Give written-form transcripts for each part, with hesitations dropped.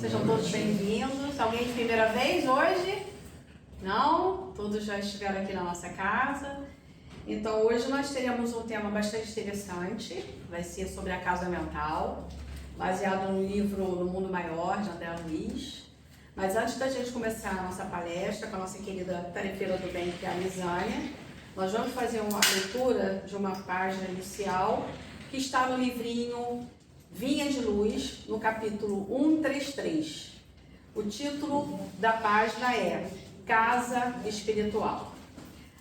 Sejam todos bem-vindos. Alguém de primeira vez hoje? Não? Todos já estiveram aqui na nossa casa. Então hoje nós teremos um tema bastante interessante. Vai ser sobre a casa mental, baseado no livro No Mundo Maior, de André Luiz. Mas antes da gente começar a nossa palestra com a nossa querida tarefeira do bem, que é a Lisânia, nós vamos fazer uma leitura de uma página inicial que está no livrinho Vinha de Luz, no capítulo 133. O título da página é Casa Espiritual.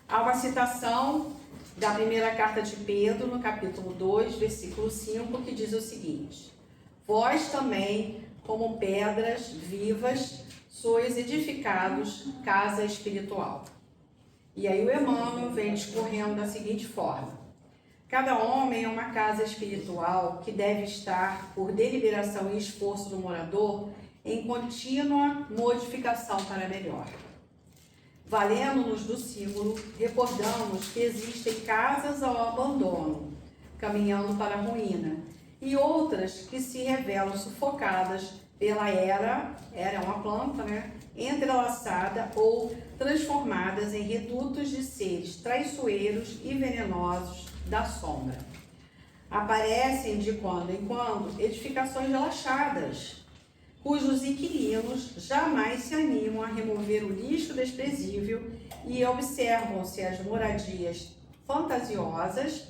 Há uma citação da primeira carta de Pedro, no capítulo 2, versículo 5, que diz o seguinte: Vós também, como pedras vivas, sois edificados casa espiritual. E aí o Emmanuel vem discorrendo da seguinte forma: cada homem é uma casa espiritual que deve estar, por deliberação e esforço do morador, em contínua modificação para melhor. Valendo-nos do símbolo, recordamos que existem casas ao abandono, caminhando para a ruína, e outras que se revelam sufocadas pela era é uma planta, entrelaçada ou transformadas em redutos de seres traiçoeiros e venenosos da sombra. Aparecem de quando em quando edificações relaxadas, cujos inquilinos jamais se animam a remover o lixo desprezível e observam-se as moradias fantasiosas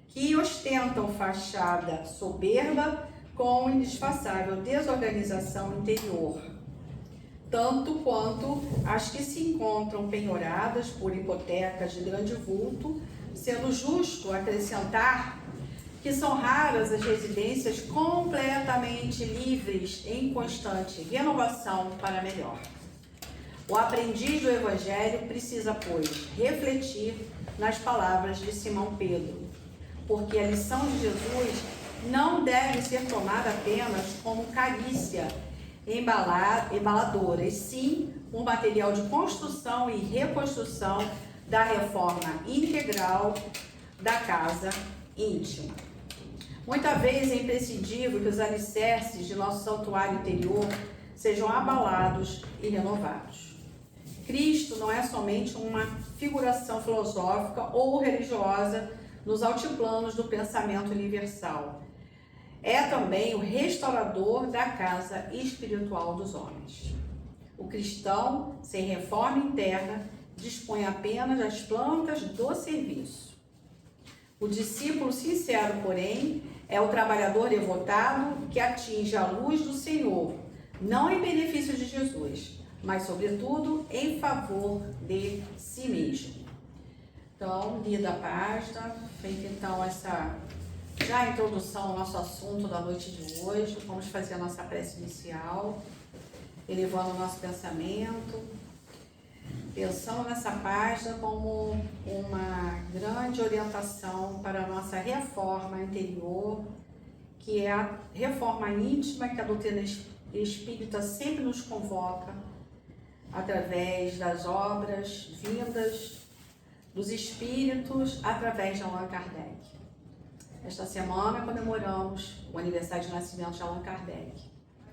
que ostentam fachada soberba com indisfaçável desorganização interior, tanto quanto as que se encontram penhoradas por hipotecas de grande vulto, sendo justo acrescentar que são raras as residências completamente livres em constante renovação para melhor. O aprendiz do Evangelho precisa, pois, refletir nas palavras de Simão Pedro, porque a lição de Jesus não deve ser tomada apenas como carícia embaladora, e sim um material de construção e reconstrução da reforma integral da casa íntima. Muitas vezes é imprescindível que os alicerces de nosso santuário interior sejam abalados e renovados. Cristo não é somente uma figuração filosófica ou religiosa nos altiplanos do pensamento universal. É também o restaurador da casa espiritual dos homens. O cristão, sem reforma interna, dispõe apenas das plantas do serviço. O discípulo sincero, porém, é o trabalhador devotado que atinge a luz do Senhor, não em benefício de Jesus, mas, sobretudo, em favor de si mesmo. Então, lida a página, feita então essa já introdução ao nosso assunto da noite de hoje. Vamos fazer a nossa prece inicial, elevando o nosso pensamento, pensando nessa página como uma grande orientação para a nossa reforma interior, que é a reforma íntima que a doutrina espírita sempre nos convoca através das obras vindas dos espíritos, através de Allan Kardec. Esta semana comemoramos o aniversário de nascimento de Allan Kardec,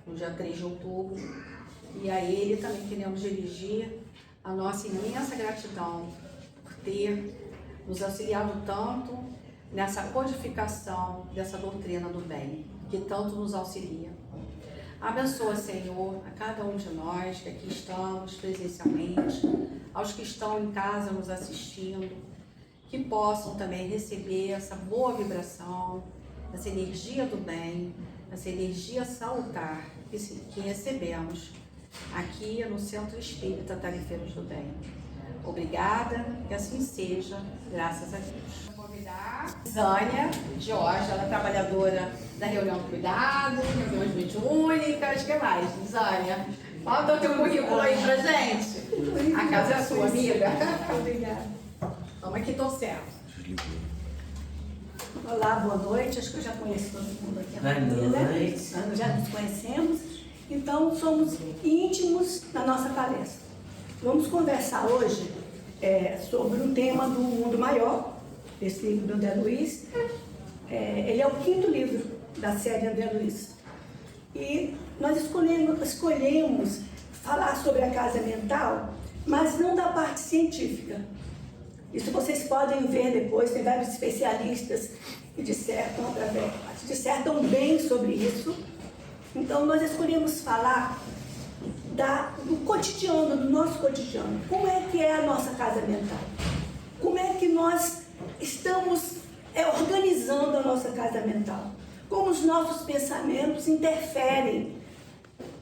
no dia 3 de outubro, e a ele também queremos dirigir a nossa imensa gratidão por ter nos auxiliado tanto nessa codificação dessa doutrina do bem, que tanto nos auxilia. Abençoa, Senhor, a cada um de nós que aqui estamos presencialmente, aos que estão em casa nos assistindo, que possam também receber essa boa vibração, essa energia do bem, essa energia salutar que recebemos aqui no Centro Espírita Tarefeiros do Bem. Obrigada, que assim seja, graças a Deus. Vou convidar a Zânia Jorge, ela é trabalhadora da reunião do cuidado, reuniões mediúnicas, o que mais? Zânia, fala o teu currículo aí pra gente. A casa é sua, amiga. Obrigada. Vamos aqui torcendo. Olá, boa noite. Acho que eu já conheço todo mundo aqui na mesa, né? Nós já nos conhecemos, então somos íntimos na nossa palestra. Vamos conversar hoje sobre o tema do Mundo Maior, esse livro do André Luiz. Ele é o 5º livro da série André Luiz. E nós escolhemos falar sobre a casa mental, mas não da parte científica. Isso vocês podem ver depois, tem vários especialistas que dissertam bem sobre isso. Então nós escolhemos falar do cotidiano, do nosso cotidiano. Como é que é a nossa casa mental? Como é que nós estamos organizando a nossa casa mental? Como os nossos pensamentos interferem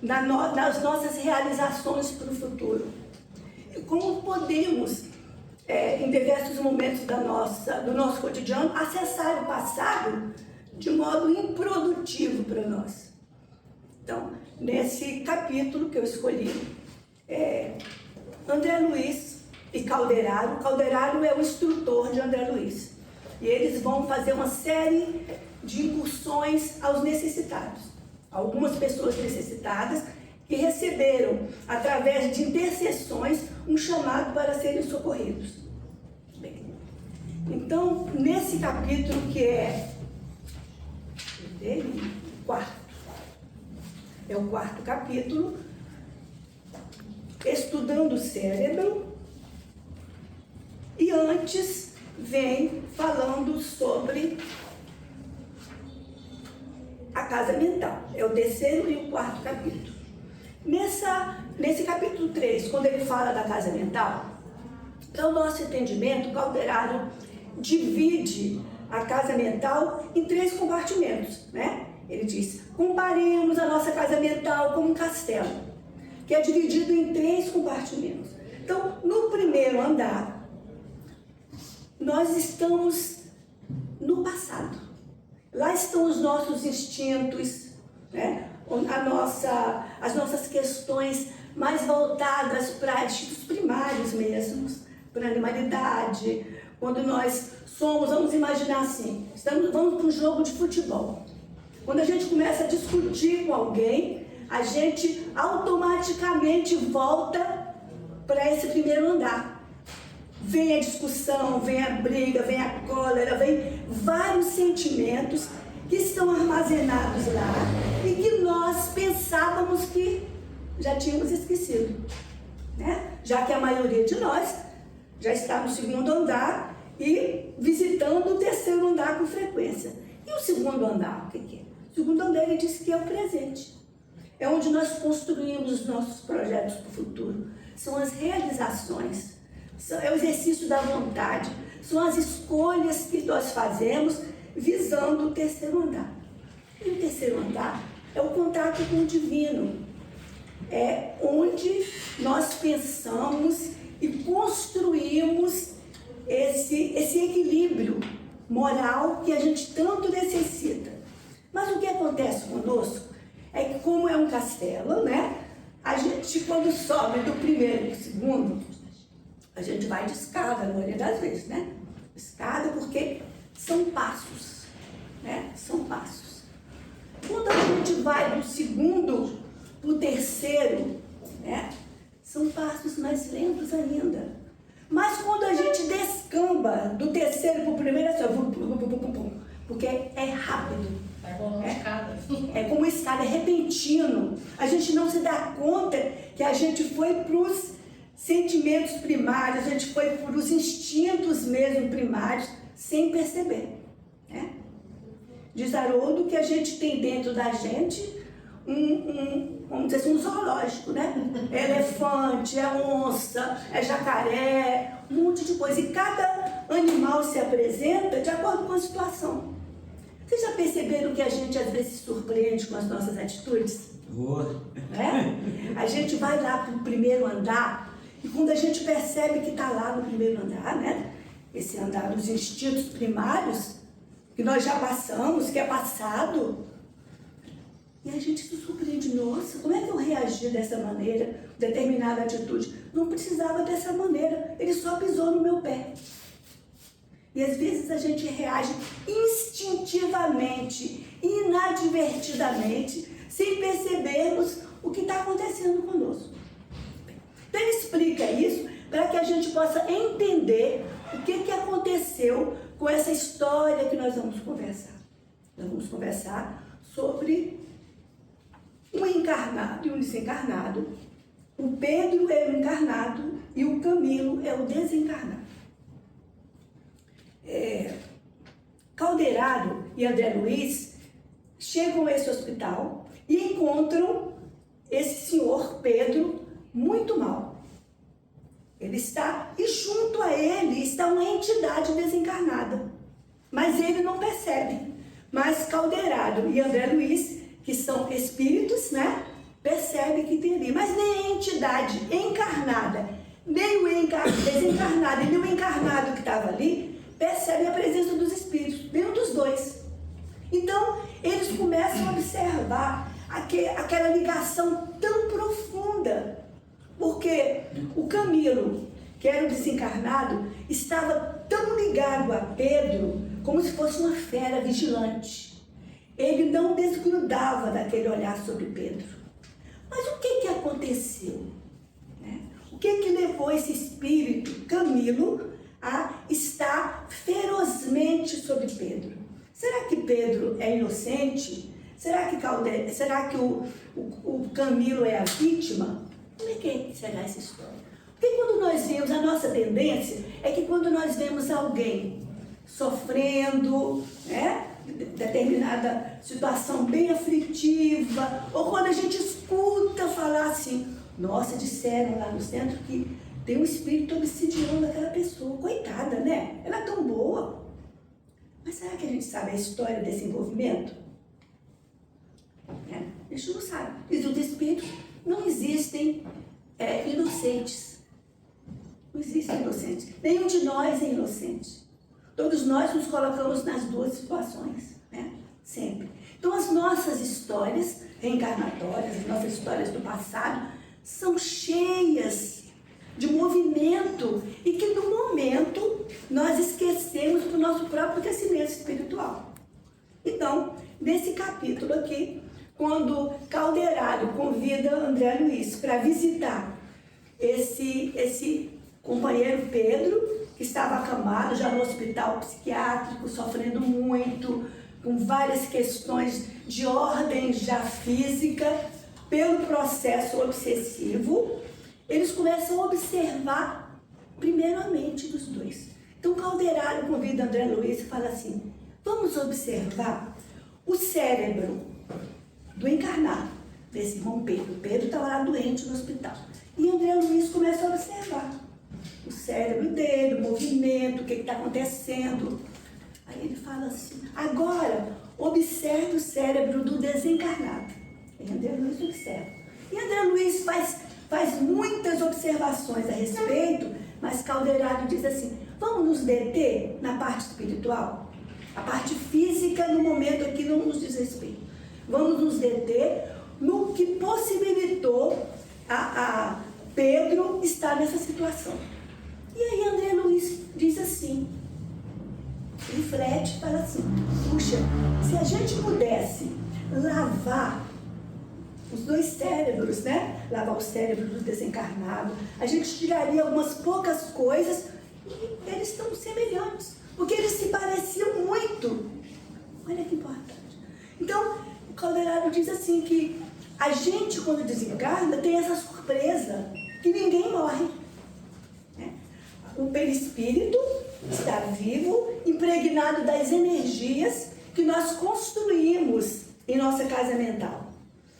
nas nossas realizações para o futuro? E como podemos, em diversos momentos do nosso cotidiano, acessar o passado de modo improdutivo para nós? Então, nesse capítulo que eu escolhi, André Luiz e Calderaro. Calderaro é o instrutor de André Luiz. E eles vão fazer uma série de incursões aos necessitados. Algumas pessoas necessitadas que receberam, através de intercessões, um chamado para serem socorridos. Bem, então, nesse capítulo que é o quarto capítulo, estudando o cérebro, e antes vem falando sobre a casa mental. É o terceiro e o quarto capítulo. Nesse capítulo 3, quando ele fala da casa mental, para o nosso entendimento, Calderaro divide a casa mental em 3 compartimentos, né? Ele diz: comparemos a nossa casa mental com um castelo, que é dividido em 3 compartimentos. Então, no primeiro andar, nós estamos no passado. Lá estão os nossos instintos, né? As nossas questões mais voltadas para instintos primários mesmos, para a animalidade. Quando nós vamos imaginar assim, vamos para um jogo de futebol. Quando a gente começa a discutir com alguém, a gente automaticamente volta para esse primeiro andar. Vem a discussão, vem a briga, vem a cólera, vem vários sentimentos que estão armazenados lá e que nós pensávamos que já tínhamos esquecido, né? Já que a maioria de nós já está no segundo andar e visitando o terceiro andar com frequência. E o segundo andar, o que é? O segundo andar, ele diz que é o presente. É onde nós construímos os nossos projetos para o futuro. São as realizações, é o exercício da vontade, são as escolhas que nós fazemos visando o terceiro andar. E o terceiro andar é o contato com o divino. É onde nós pensamos e construímos esse equilíbrio moral que a gente tanto necessita. Mas o que acontece conosco é que, como é um castelo, né? A gente, quando sobe do primeiro para o segundo, a gente vai de escada, na maioria das vezes, né? Escada porque são passos, né? São passos. Quando a gente vai do segundo para o terceiro, né? São passos mais lentos ainda. Mas quando a gente descamba do terceiro para o primeiro, é assim, porque é rápido. É como escada, é repentino. A gente não se dá conta que a gente foi para os sentimentos primários, a gente foi para os instintos mesmo primários, sem perceber, né? Diz Haroldo que a gente tem dentro da gente vamos dizer assim, um zoológico, né? É elefante, é onça, é jacaré, um monte de coisa. E cada animal se apresenta de acordo com a situação. Vocês já perceberam que a gente às vezes se surpreende com as nossas atitudes? É? A gente vai lá para o primeiro andar e quando a gente percebe que está lá no primeiro andar, né? Esse andar dos instintos primários, que nós já passamos, que é passado, e a gente se surpreende, nossa, como é que eu reagi dessa maneira, determinada atitude? Não precisava dessa maneira, ele só pisou no meu pé. E às vezes a gente reage instintivamente, inadvertidamente, sem percebermos o que está acontecendo conosco. Então ele explica isso para que a gente possa entender o que aconteceu com essa história que nós vamos conversar. Nós vamos conversar sobre um encarnado e um desencarnado. O Pedro é o encarnado e o Camilo é o desencarnado. Calderaro e André Luiz chegam a esse hospital e encontram esse senhor Pedro muito mal. Ele está, e junto a ele está uma entidade desencarnada, mas ele não percebe. Mas Calderaro e André Luiz, que são espíritos, né, percebe que tem ali, mas nem a entidade encarnada, nem o desencarnado e nem o encarnado que estava ali, percebem a presença dos espíritos, nenhum dos dois. Então, eles começam a observar aquela ligação tão profunda, porque o Camilo, que era o desencarnado, estava tão ligado a Pedro como se fosse uma fera vigilante. Ele não desgrudava daquele olhar sobre Pedro. Mas o que aconteceu? O que levou esse espírito, Camilo, a estar ferozmente sobre Pedro? Será que Pedro é inocente? Será que o Camilo é a vítima? Como é que será essa história? Porque quando nós vemos, a nossa tendência é que quando nós vemos alguém sofrendo, determinada situação bem aflitiva, ou quando a gente escuta falar assim, nossa, disseram lá no centro que tem um espírito obsidiando aquela pessoa, coitada, né? Ela é tão boa. Mas será que a gente sabe a história desse envolvimento? A gente não sabe. E os espíritos não existem inocentes. Não existem inocentes. Nenhum de nós é inocente. Todos nós nos colocamos nas duas situações, sempre. Então, as nossas histórias reencarnatórias, as nossas histórias do passado, são cheias de movimento e que, no momento, nós esquecemos do nosso próprio crescimento espiritual. Então, nesse capítulo aqui, quando Calderaro convida André Luiz para visitar esse companheiro Pedro, que estava acamado já no hospital psiquiátrico, sofrendo muito, com várias questões de ordem já física, pelo processo obsessivo, eles começam a observar primeiro a mente dos dois. Então Calderaro convida André Luiz e fala assim, vamos observar o cérebro do encarnado, desse irmão Pedro. Pedro estava lá doente no hospital. E André Luiz começa a observar o cérebro dele, o movimento, o que está acontecendo. Aí ele fala assim, agora observe o cérebro do desencarnado. E André Luiz observa. E André Luiz faz muitas observações a respeito, mas Calderaro diz assim, vamos nos deter na parte espiritual? A parte física, no momento aqui, não nos diz respeito. Vamos nos deter no que possibilitou a Pedro estar nessa situação. E aí André Luiz diz assim, reflete e fala assim, puxa, se a gente pudesse lavar os dois cérebros, lavar o cérebro do desencarnado, a gente tiraria algumas poucas coisas e eles estão semelhantes, porque eles se pareciam muito. Olha que importante. Então, o Calderaro diz assim que a gente, quando desencarna, tem essa surpresa que ninguém morre. O perispírito está vivo, impregnado das energias que nós construímos em nossa casa mental.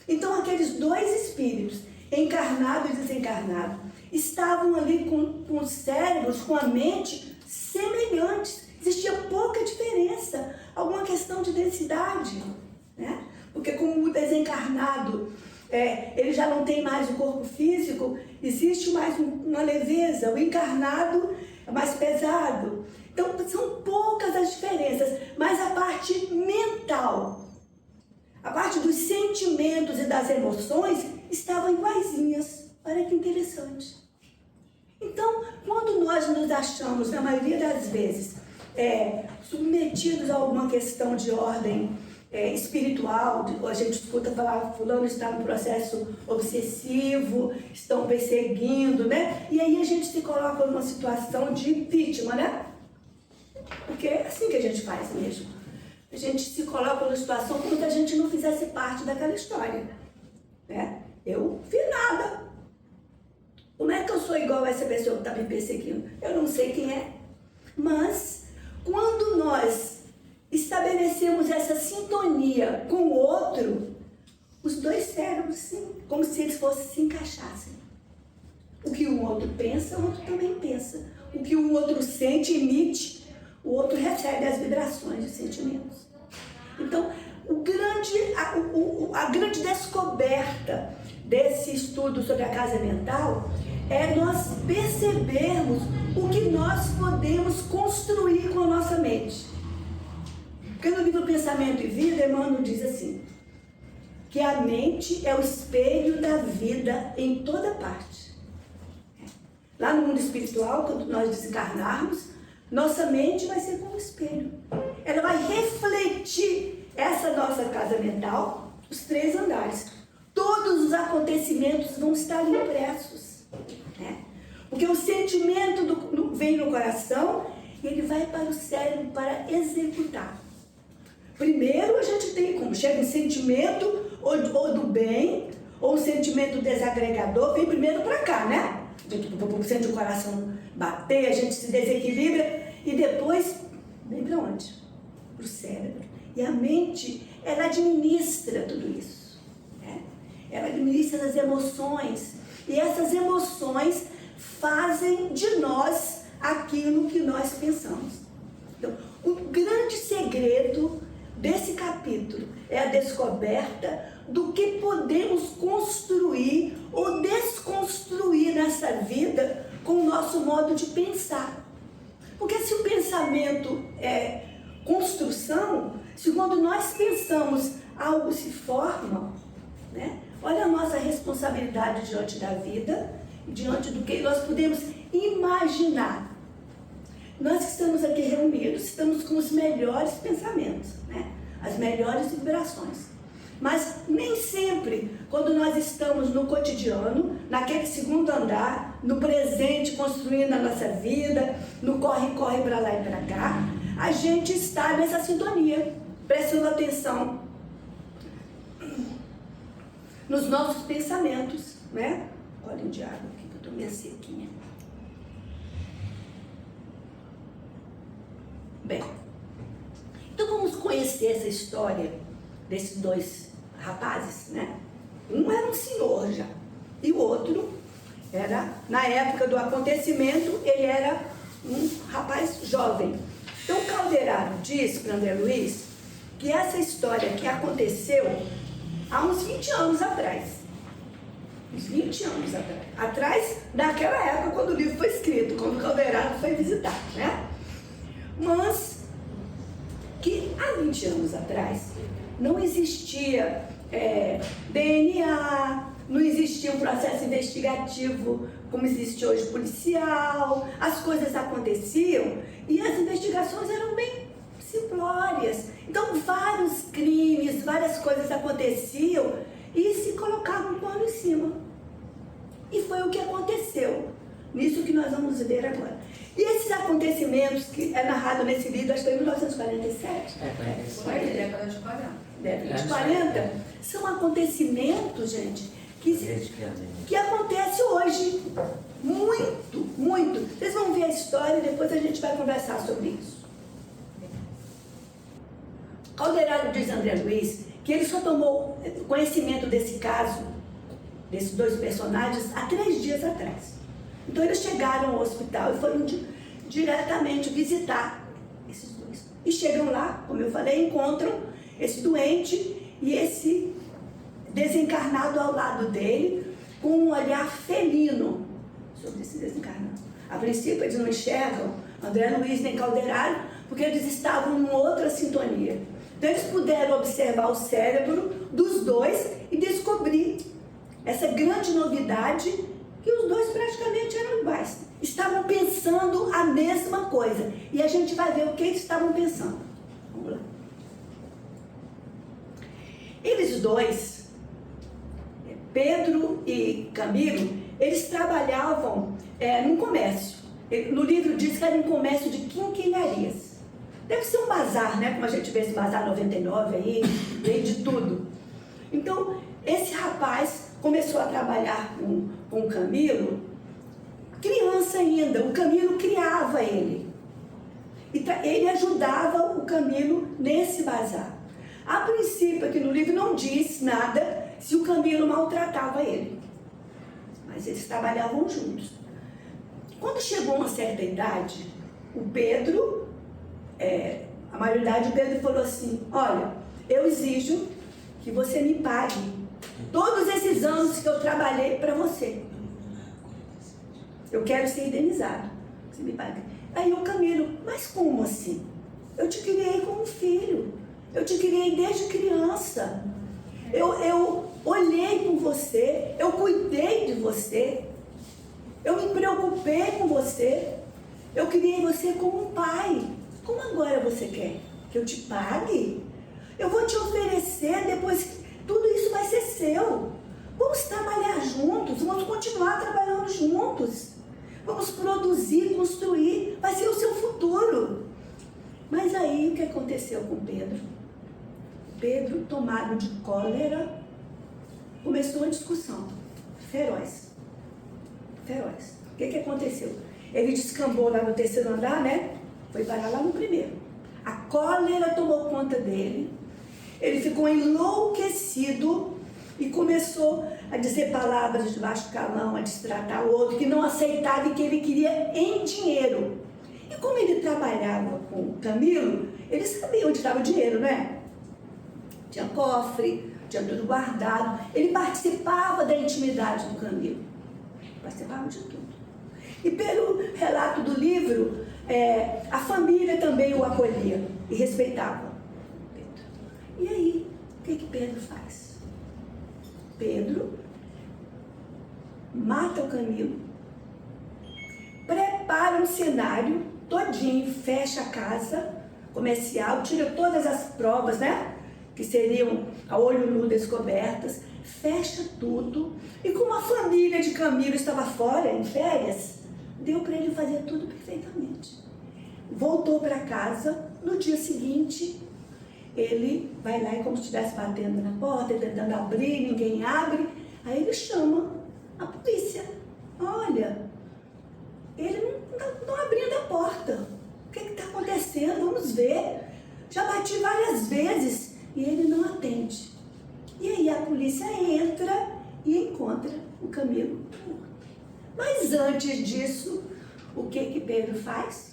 Então, aqueles dois espíritos, encarnado e desencarnado, estavam ali com os cérebros, com a mente semelhantes. Existia pouca diferença, alguma questão de densidade, Porque como o desencarnado, ele já não tem mais o corpo físico, existe mais uma leveza, o encarnado é mais pesado. Então, são poucas as diferenças, mas a parte mental, a parte dos sentimentos e das emoções estavam iguaizinhas. Olha que interessante. Então, quando nós nos achamos, na maioria das vezes, submetidos a alguma questão de ordem espiritual, a gente escuta falar, fulano está no processo obsessivo, estão perseguindo, E aí a gente se coloca numa situação de vítima, Porque é assim que a gente faz mesmo. A gente se coloca numa situação como se a gente não fizesse parte daquela história. né? Eu fiz nada. Como é que eu sou igual a essa pessoa que está me perseguindo? Eu não sei quem é. Mas, quando nós estabelecemos essa sintonia com o outro, os dois cérebros, sim, como se eles fossem se encaixassem. O que um outro pensa, o outro também pensa. O que o outro sente, emite, o outro recebe as vibrações, os sentimentos. Então, a grande descoberta desse estudo sobre a casa mental é nós percebermos o que nós podemos construir com a nossa mente. Porque no livro Pensamento e Vida, Emmanuel diz assim, que a mente é o espelho da vida em toda parte. Lá no mundo espiritual, quando nós desencarnarmos, nossa mente vai ser como um espelho. Ela vai refletir essa nossa casa mental, os 3 andares. Todos os acontecimentos vão estar impressos, né? Porque o sentimento vem no coração e ele vai para o cérebro para executar. Primeiro a gente tem como chega um sentimento ou do bem, ou um sentimento desagregador, vem primeiro para cá, né? A gente sente o coração bater, a gente se desequilibra e depois vem para onde? Para o cérebro. E a mente, ela administra tudo isso, né? Ela administra as emoções e essas emoções fazem de nós aquilo que nós pensamos. Então, o grande segredo desse capítulo é a descoberta do que podemos construir ou desconstruir nessa vida com o nosso modo de pensar. Porque se o pensamento é construção, se quando nós pensamos algo se forma, né? Olha a nossa responsabilidade diante da vida, diante do que nós podemos imaginar. Nós que estamos aqui reunidos, estamos com os melhores pensamentos, né? As melhores vibrações. Mas nem sempre, quando nós estamos no cotidiano, naquele segundo andar, no presente, construindo a nossa vida, no corre-corre para lá e para cá, a gente está nessa sintonia, prestando atenção nos nossos pensamentos, né? Olha de água aqui, que eu estou meio sequinha. Bem, então vamos conhecer essa história desses 2 rapazes, né? Um era um senhor já, e o outro era, na época do acontecimento, ele era um rapaz jovem. Então o Calderaro diz para André Luiz que essa história que aconteceu há uns 20 anos atrás. Uns 20 anos atrás. Atrás daquela época quando o livro foi escrito, quando o Calderaro foi visitar, né? Mas que há 20 anos atrás não existia DNA, não existia um processo investigativo como existe hoje policial, as coisas aconteciam e as investigações eram bem simplórias. Então vários crimes, várias coisas aconteciam e se colocava um pano em cima. E foi o que aconteceu, nisso que nós vamos ver agora. E esses acontecimentos que é narrado nesse livro, acho que foi em 1947. Foi década de 40. Década de 40. São acontecimentos, gente, que acontece hoje. Muito, muito. Vocês vão ver a história e depois a gente vai conversar sobre isso. Calderaro diz a André Luiz que ele só tomou conhecimento desse caso, desses 2 personagens, há 3 dias atrás. Então eles chegaram ao hospital e foram diretamente visitar esses 2. E chegam lá, como eu falei, encontram esse doente e esse desencarnado ao lado dele, com um olhar felino sobre esse desencarnado. A princípio eles não enxergam André Luiz nem Calderaro, porque eles estavam em outra sintonia. Então eles puderam observar o cérebro dos 2 e descobrir essa grande novidade, que os 2 praticamente eram iguais. Estavam pensando a mesma coisa. E a gente vai ver o que eles estavam pensando. Vamos lá. Eles 2, Pedro e Camilo, eles trabalhavam num comércio. No livro diz que era um comércio de quinquilharias. Deve ser um bazar, né? Como a gente vê esse bazar 99 aí, vem de tudo. Então, esse rapaz começou a trabalhar com o Camilo, criança ainda, o Camilo criava ele. E ele ajudava o Camilo nesse bazar. A princípio, aqui no livro não diz nada se o Camilo maltratava ele. Mas eles trabalhavam juntos. Quando chegou uma certa idade, o Pedro, a maioridade, o Pedro falou assim: olha, eu exijo que você me pague todos esses anos que eu trabalhei para você. Eu quero ser indenizado. Você me paga. Aí o Camilo: mas como assim? Eu te criei como filho. Eu te criei desde criança. Eu olhei por você. Eu cuidei de você. Eu me preocupei com você. Eu criei você como um pai. Como agora você quer que eu te pague? Eu vou te oferecer depois. Tudo isso vai ser seu. Vamos trabalhar juntos. Vamos continuar trabalhando juntos. Vamos produzir, construir. Vai ser o seu futuro. Mas aí o que aconteceu com Pedro? Pedro, tomado de cólera, começou uma discussão feroz. Feroz. O que aconteceu? Ele descambou lá no terceiro andar, né? Foi parar lá no primeiro. A cólera tomou conta dele. Ele ficou enlouquecido e começou a dizer palavras de baixo calão, a destratar o outro, que não aceitava e que ele queria em dinheiro. E como ele trabalhava com o Camilo, ele sabia onde estava o dinheiro, né? Tinha cofre, tinha tudo guardado. Ele participava da intimidade do Camilo. Participava de tudo. E pelo relato do livro, a família também o acolhia e respeitava Pedro. E aí, o que Pedro faz? Pedro mata o Camilo, prepara um cenário todinho, fecha a casa comercial, tira todas as provas, né? Que seriam a olho nu descobertas, fecha tudo. E como a família de Camilo estava fora, em férias, deu para ele fazer tudo perfeitamente. Voltou para casa, no dia seguinte, ele vai lá e como se estivesse batendo na porta, tentando abrir, ninguém abre. Aí ele chama a polícia. Olha, ele não abrindo a porta. O que está acontecendo? Vamos ver. Já bati várias vezes e ele não atende. E aí a polícia entra e encontra o Camilo morto. Mas antes disso, o que Pedro faz?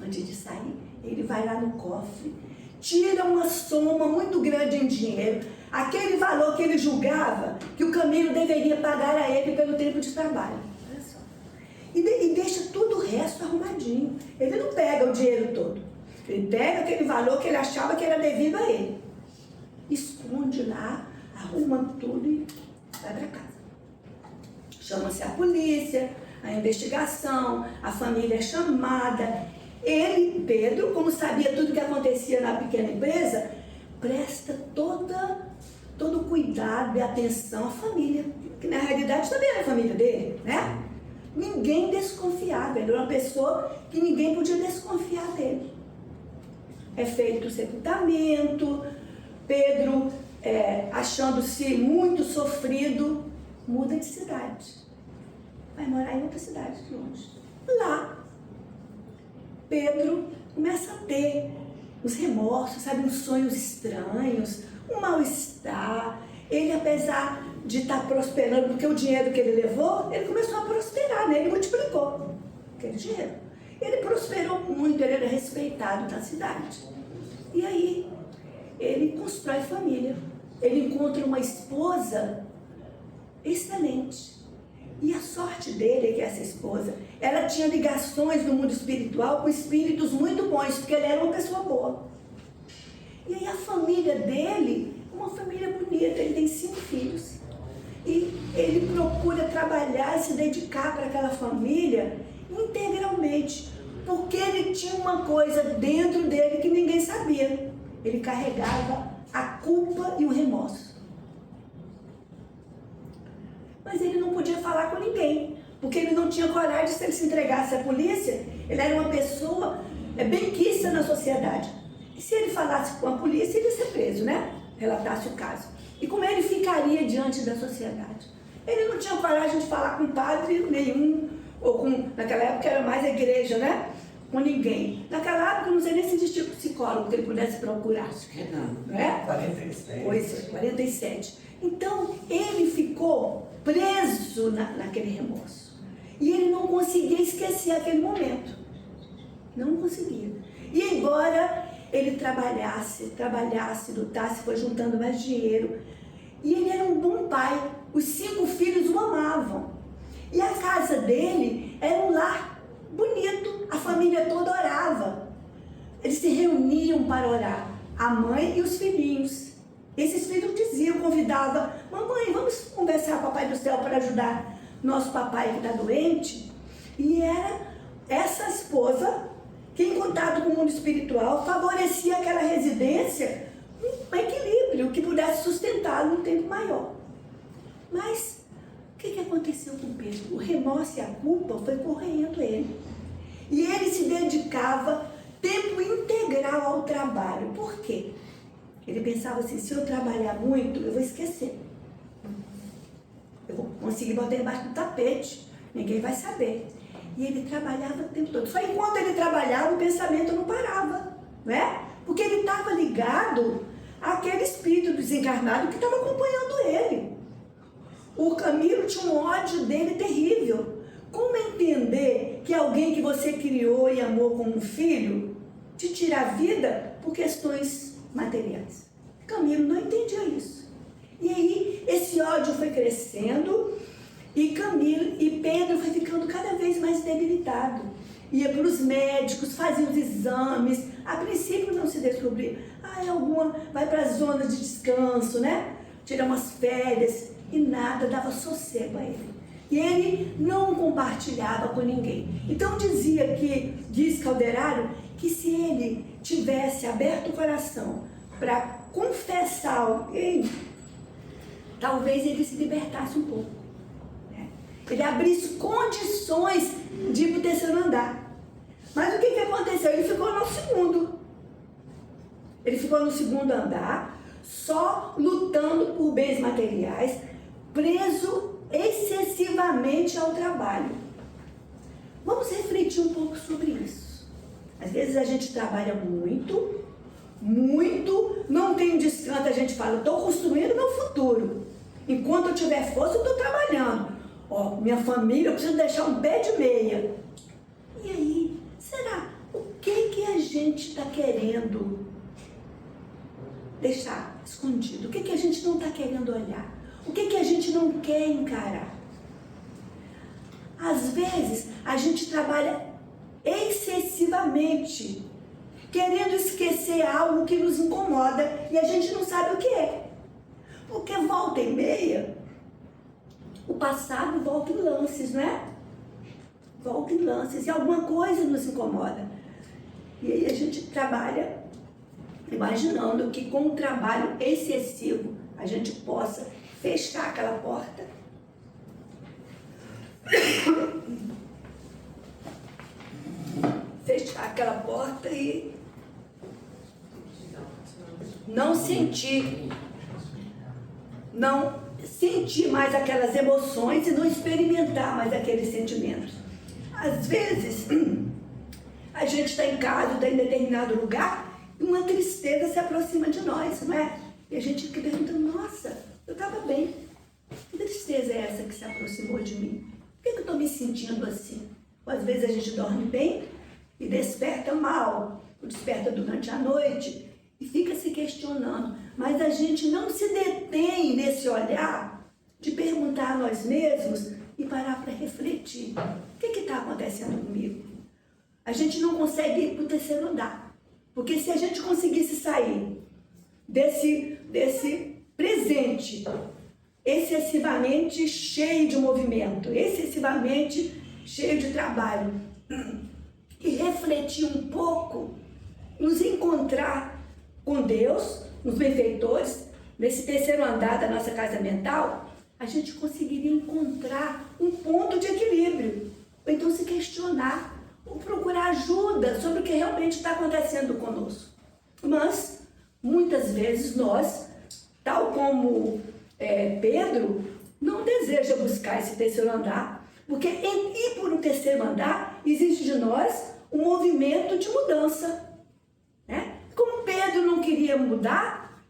Antes de sair, ele vai lá no cofre, tira uma soma muito grande em dinheiro, aquele valor que ele julgava que o Camilo deveria pagar a ele pelo tempo de trabalho. Olha só. E deixa tudo o resto arrumadinho. Ele não pega o dinheiro todo. Ele pega aquele valor que ele achava que era devido a ele. Esconde lá, arruma tudo e vai para casa. Chama-se a polícia, a investigação, a família é chamada. Ele, Pedro, como sabia tudo que acontecia na pequena empresa, presta todo o cuidado e atenção à família, que na realidade também era a família dele, né? Ninguém desconfiava, ele era uma pessoa que ninguém podia desconfiar dele. É feito o sepultamento, Pedro, achando-se muito sofrido, muda de cidade. Vai morar em outra cidade, longe. Lá, Pedro começa a ter uns remorsos, sabe, uns sonhos estranhos, um mal-estar. Ele, apesar de estar prosperando, porque o dinheiro que ele levou, ele começou a prosperar, né? Ele multiplicou aquele dinheiro. Ele prosperou muito, ele era respeitado na cidade. E aí, ele constrói família. Ele encontra uma esposa excelente. E a sorte dele é que essa esposa, ela tinha ligações no mundo espiritual com espíritos muito bons, porque ele era uma pessoa boa. E aí a família dele, uma família bonita, ele tem 5 filhos. E ele procura trabalhar e se dedicar para aquela família integralmente, porque ele tinha uma coisa dentro dele que ninguém sabia. Ele carregava a culpa e o remorso. Mas ele não podia falar com ninguém, porque ele não tinha coragem. Se ele se entregasse à polícia, ele era uma pessoa benquista na sociedade. E se ele falasse com a polícia, ele ia ser preso, né? relatasse o caso. E como ele ficaria diante da sociedade? Ele não tinha coragem de falar com padre nenhum, ou com, naquela época era mais a igreja, né? Com ninguém. Naquela época, não sei nem se existia psicólogo que ele pudesse procurar. Acho que não. É? 47. Pois é, 47. Então, ele ficou preso naquele remorso. E ele não conseguia esquecer aquele momento. Não conseguia. E embora ele trabalhasse, lutasse, foi juntando mais dinheiro. E ele era um bom pai. Os 5 filhos o amavam. E a casa dele era um lar bonito. A família toda orava. Eles se reuniam para orar. A mãe e os filhinhos. Esses filhos diziam, convidavam: mamãe, vamos conversar com o Papai do Céu para ajudar nosso papai que está doente. E era essa esposa que, em contato com o mundo espiritual, favorecia aquela residência, um equilíbrio que pudesse sustentá-lo um tempo maior. Mas o que aconteceu com Pedro? O remorso e a culpa foi corroendo ele. E ele se dedicava tempo integral ao trabalho. Por quê? Ele pensava assim: se eu trabalhar muito, eu vou esquecer. Eu vou conseguir botar embaixo do tapete, ninguém vai saber. E ele trabalhava o tempo todo. Só enquanto ele trabalhava, o pensamento não parava, né? Porque ele estava ligado àquele espírito desencarnado que estava acompanhando ele. O Camilo tinha um ódio dele terrível. Como entender que alguém que você criou e amou como um filho te tira a vida por questões materiais? Camilo não entendia isso. E aí esse ódio foi crescendo e Pedro foi ficando cada vez mais debilitado. Ia para os médicos, fazia os exames. A princípio não se descobria. Vai para as zonas de descanso, né? Tira umas férias e nada dava sossego a ele. E ele não compartilhava com ninguém. Então diz Calderaro, que se ele tivesse aberto o coração para confessar alguém, talvez ele se libertasse um pouco, né? Ele abrisse condições de ir para o 3º andar. Mas o que aconteceu? Ele ficou no 2º. Ele ficou no 2º andar, só lutando por bens materiais, preso excessivamente ao trabalho. Vamos refletir um pouco sobre isso. Às vezes a gente trabalha muito, não tem descanso, a gente fala: estou construindo meu futuro. Enquanto eu tiver força, eu estou trabalhando. Minha família, eu preciso deixar um pé de meia. E aí, será? O que a gente está querendo deixar escondido? O que a gente não está querendo olhar? O que a gente não quer encarar? Às vezes, a gente trabalha excessivamente, querendo esquecer algo que nos incomoda e a gente não sabe o que é. Porque volta e meia, o passado volta em lances, não é? Volta em lances e alguma coisa nos incomoda. E aí a gente trabalha imaginando que com o trabalho excessivo a gente possa fechar aquela porta. Fechar aquela porta e não sentir mais aquelas emoções e não experimentar mais aqueles sentimentos. Às vezes, a gente está em casa, está em determinado lugar e uma tristeza se aproxima de nós, não é? E a gente fica perguntando: nossa, eu estava bem. Que tristeza é essa que se aproximou de mim? Por que eu estou me sentindo assim? Ou às vezes a gente dorme bem e desperta mal, ou desperta durante a noite e fica se questionando. Mas a gente não se detém nesse olhar de perguntar a nós mesmos e parar para refletir. O que está acontecendo comigo? A gente não consegue ir para o 3º andar. Porque se a gente conseguisse sair desse presente excessivamente cheio de movimento, excessivamente cheio de trabalho, e refletir um pouco, nos encontrar com Deus, nos benfeitores, nesse 3º andar da nossa casa mental, a gente conseguiria encontrar um ponto de equilíbrio, ou então se questionar, ou procurar ajuda sobre o que realmente está acontecendo conosco. Mas, muitas vezes, nós tal como Pedro, não deseja buscar esse terceiro andar, porque ir por um terceiro andar exige de nós um movimento de mudança. Né? Como Pedro não queria mudar,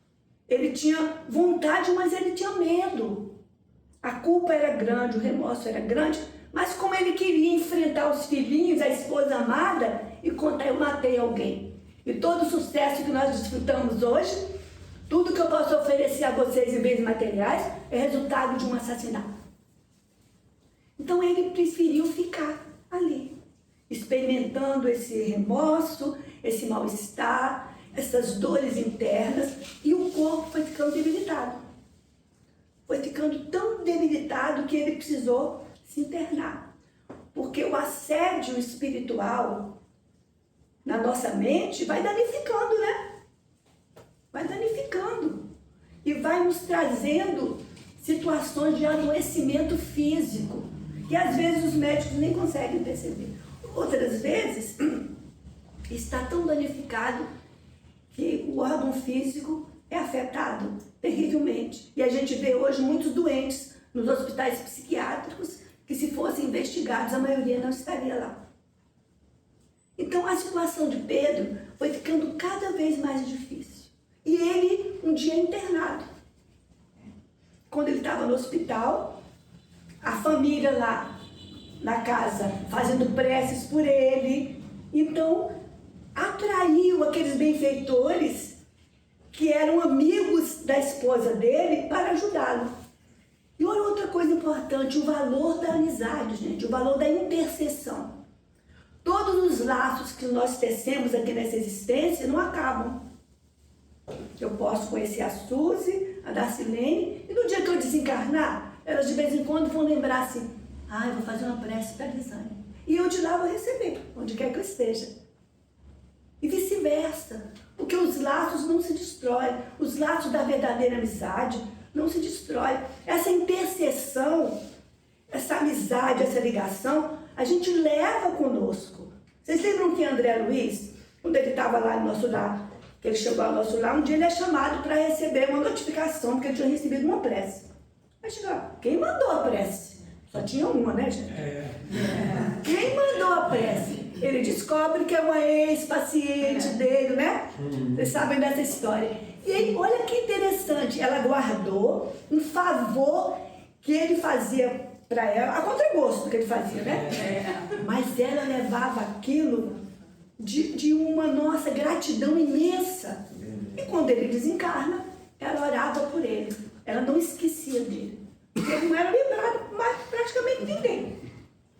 ele tinha vontade, mas ele tinha medo. A culpa era grande, o remorso era grande, mas como ele queria enfrentar os filhinhos, a esposa amada, e contar, eu matei alguém. E todo o sucesso que nós desfrutamos hoje, tudo que eu posso oferecer a vocês em bens materiais, é resultado de um assassinato. Então ele preferiu ficar ali, experimentando esse remorso, esse mal-estar, essas dores internas, e o corpo foi ficando debilitado. Foi ficando tão debilitado que ele precisou se internar. Porque o assédio espiritual na nossa mente vai danificando, né? Vai danificando. E vai nos trazendo situações de adoecimento físico, que às vezes os médicos nem conseguem perceber. Outras vezes, está tão danificado que o órgão físico é afetado terrivelmente. E a gente vê hoje muitos doentes nos hospitais psiquiátricos que, se fossem investigados, a maioria não estaria lá. Então a situação de Pedro foi ficando cada vez mais difícil. E ele, um dia internado. Quando ele estava no hospital, a família lá na casa fazendo preces por ele, então atraiu aqueles benfeitores que eram amigos da esposa dele para ajudá-lo. E olha outra coisa importante, o valor da amizade, gente, o valor da intercessão. Todos os laços que nós tecemos aqui nessa existência não acabam. Eu posso conhecer a Suzy, a Darcilene, e no dia que eu desencarnar, elas de vez em quando vão lembrar assim, eu vou fazer uma prece para a Lisane. E eu de lá vou receber, onde quer que eu esteja. E vice-versa, porque os laços não se destroem, os laços da verdadeira amizade não se destroem. Essa intercessão, essa amizade, essa ligação, a gente leva conosco. Vocês lembram que André Luiz, quando ele estava lá no nosso lar, que ele chegou ao nosso lar, um dia ele é chamado para receber uma notificação, porque ele tinha recebido uma prece. Aí chegou, quem mandou a prece? Só tinha uma, né, gente? Quem mandou a prece? Ele descobre que é uma ex-paciente dele, né? Vocês sabem dessa história. E aí, olha que interessante, ela guardou um favor que ele fazia para ela, a contragosto que ele fazia, né? Mas ela levava aquilo de uma nossa gratidão imensa. E quando ele desencarna, ela orava por ele. Ela não esquecia dele. Porque ele não era lembrado por praticamente ninguém.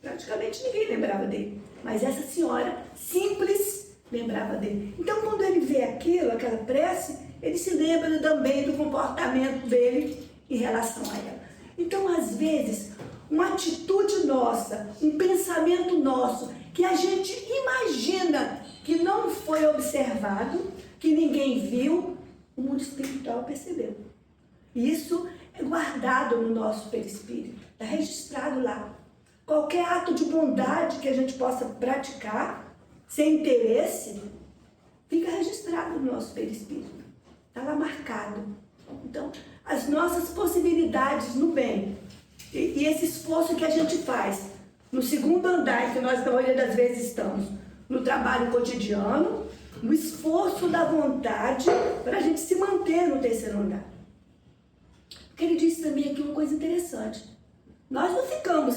Praticamente ninguém lembrava dele. Mas essa senhora simples lembrava dele. Então, quando ele vê aquilo, aquela prece, ele se lembra também do comportamento dele em relação a ela. Então, às vezes, uma atitude nossa, um pensamento nosso, que a gente imagina que não foi observado, que ninguém viu, o mundo espiritual percebeu. Isso é guardado no nosso perispírito, está registrado lá. Qualquer ato de bondade que a gente possa praticar, sem interesse, fica registrado no nosso perispírito. Está lá marcado. Então, as nossas possibilidades no bem e esse esforço que a gente faz no segundo andar, que nós, na maioria das vezes, estamos no trabalho cotidiano, no esforço da vontade para a gente se manter no terceiro andar. Porque ele disse também aqui uma coisa interessante. Nós não ficamos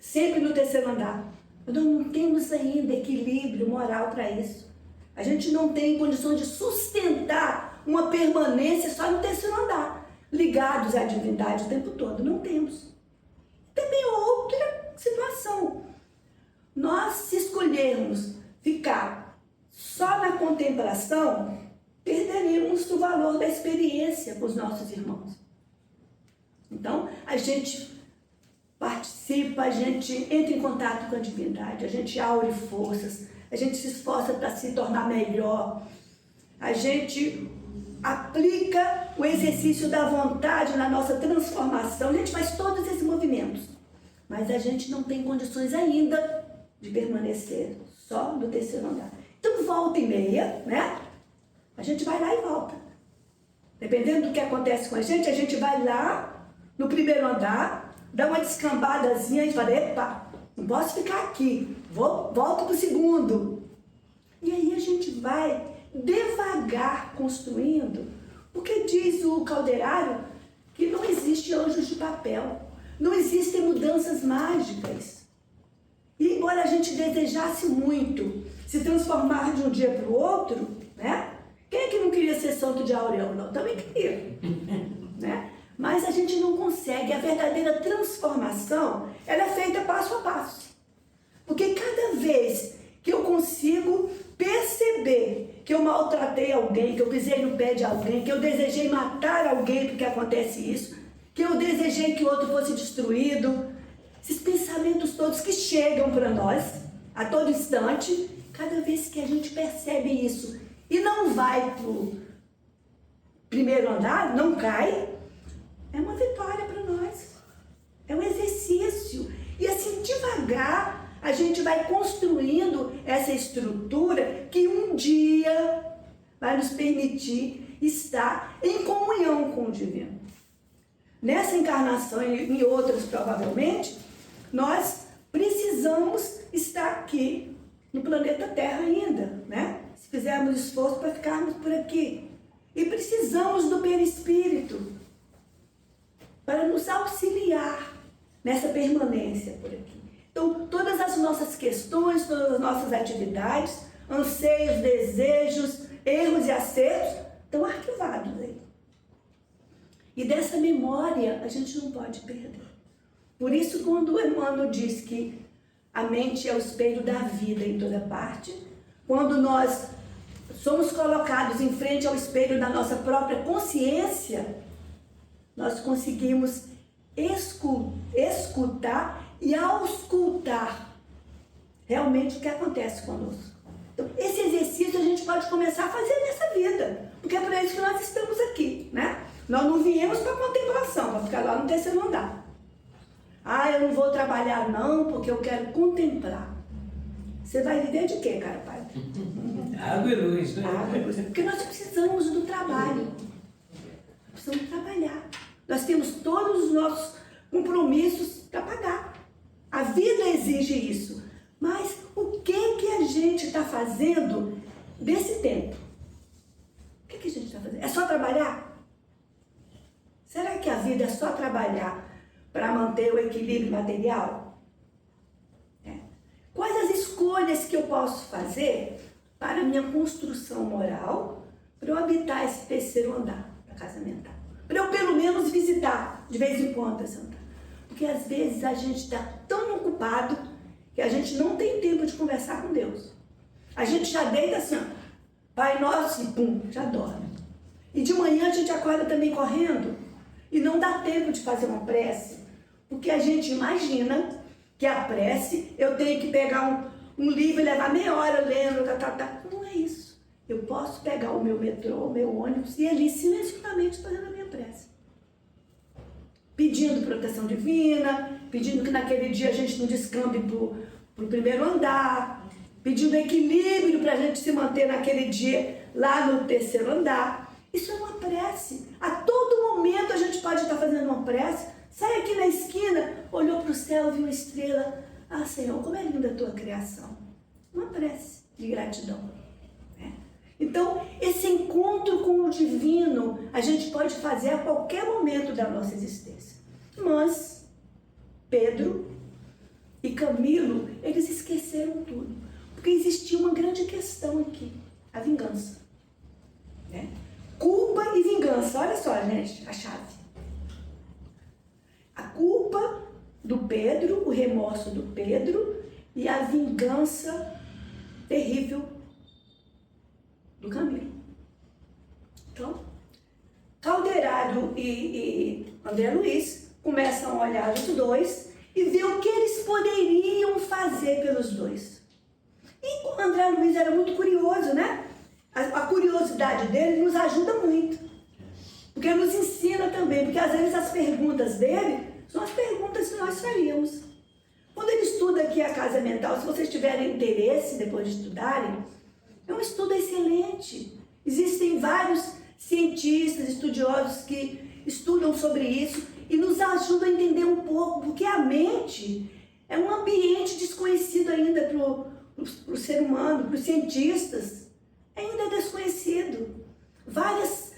sempre no terceiro andar. Nós não temos ainda equilíbrio moral para isso. A gente não tem condições de sustentar uma permanência só no terceiro andar, ligados à divindade o tempo todo. Não temos. Também outra situação. Nós, se escolhermos ficar só na contemplação, perderemos o valor da experiência com os nossos irmãos. Então, a gente participa, a gente entra em contato com a divindade, a gente aure forças, a gente se esforça para se tornar melhor, a gente aplica o exercício da vontade na nossa transformação, a gente faz todos esses movimentos, mas a gente não tem condições ainda de permanecer só no terceiro andar. Então, volta e meia, né? A gente vai lá e volta. Dependendo do que acontece com a gente vai lá no primeiro andar, dá uma descambadazinha e fala, epa, não posso ficar aqui, volto para o segundo. E aí a gente vai devagar construindo, porque diz o Calderário que não existe anjos de papel, não existem mudanças mágicas. E embora a gente desejasse muito se transformar de um dia para o outro, né? Quem é que não queria ser santo de Aurel? Não, também queria, né? Mas a gente não consegue. A verdadeira transformação, ela é feita passo a passo. Porque cada vez que eu consigo perceber que eu maltratei alguém, que eu pisei no pé de alguém, que eu desejei matar alguém porque acontece isso, que eu desejei que o outro fosse destruído, esses pensamentos todos que chegam para nós a todo instante, cada vez que a gente percebe isso e não vai para o primeiro andar, não cai, é uma vitória para nós. É um exercício. E assim, devagar, a gente vai construindo essa estrutura que um dia vai nos permitir estar em comunhão com o divino. Nessa encarnação e em outras, provavelmente, nós precisamos estar aqui no planeta Terra ainda, né? Se fizermos esforço para ficarmos por aqui. E precisamos do perispírito para nos auxiliar nessa permanência por aqui. Então, todas as nossas questões, todas as nossas atividades, anseios, desejos, erros e acertos estão arquivados aí. E dessa memória a gente não pode perder. Por isso, quando o Emmanuel diz que a mente é o espelho da vida em toda parte, quando nós somos colocados em frente ao espelho da nossa própria consciência, nós conseguimos escutar e auscultar realmente o que acontece conosco. Então, esse exercício a gente pode começar a fazer nessa vida, porque é para isso que nós estamos aqui, né? Nós não viemos para contemplação, para ficar lá no terceiro andar. Ah, eu não vou trabalhar não, porque eu quero contemplar. Você vai viver de quê, cara pai? Água e luz, né? Água e luz. Porque nós precisamos do trabalho. Precisamos trabalhar. Nós temos todos os nossos compromissos para pagar. A vida exige isso. Mas o que a gente está fazendo desse tempo? O que a gente está fazendo? É só trabalhar? Será que a vida é só trabalhar para manter o equilíbrio material? Quais as escolhas que eu posso fazer para a minha construção moral, para eu habitar esse terceiro andar da casa mental? Para eu pelo menos visitar de vez em quando esse andar. Porque às vezes a gente está tão ocupado que a gente não tem tempo de conversar com Deus. A gente já deita assim, ó, Pai Nosso, e pum, já dorme. E de manhã a gente acorda também correndo e não dá tempo de fazer uma prece, porque a gente imagina que a prece, eu tenho que pegar um livro e levar meia hora lendo, Não é isso. Eu posso pegar o meu metrô, o meu ônibus e ali silenciosamente fazendo a minha prece. Pedindo proteção divina, pedindo que naquele dia a gente não descambe para o primeiro andar, pedindo equilíbrio para a gente se manter naquele dia lá no terceiro andar. Isso é uma prece. A todo momento a gente pode estar fazendo uma prece. Sai aqui na esquina, olhou para o céu, viu uma estrela. Ah, Senhor, como é linda a tua criação. Uma prece de gratidão. Né? Então, esse encontro com o divino a gente pode fazer a qualquer momento da nossa existência. Mas Pedro e Camilo, eles esqueceram tudo. Porque existia uma grande questão aqui, a vingança. Né? Culpa e vingança, olha só, gente, a chave. A culpa do Pedro, o remorso do Pedro e a vingança terrível do Camilo. Então, Calderário e André Luiz começam a olhar os dois e ver o que eles poderiam fazer pelos dois. E o André Luiz era muito curioso, né? A curiosidade dele nos ajuda muito. Porque nos ensina também, porque às vezes as perguntas dele são as perguntas que nós faríamos. Quando ele estuda aqui a casa mental, se vocês tiverem interesse depois de estudarem, é um estudo excelente. Existem vários cientistas, estudiosos que estudam sobre isso e nos ajudam a entender um pouco, porque a mente é um ambiente desconhecido ainda para o ser humano, para os cientistas, ainda é desconhecido. Vários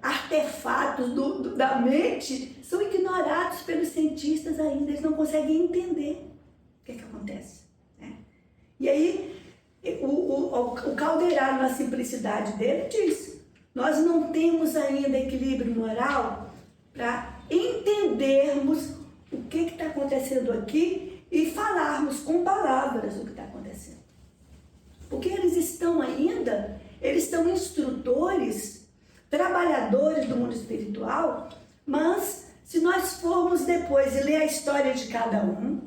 artefatos da mente são ignorados pelos cientistas ainda, eles não conseguem entender o que acontece, né? E aí, o Calderaro, na simplicidade dele, diz: nós não temos ainda equilíbrio moral para entendermos o que está acontecendo aqui e falarmos com palavras o que está acontecendo. Porque eles estão instrutores, trabalhadores do mundo espiritual, mas se nós formos depois e ler a história de cada um,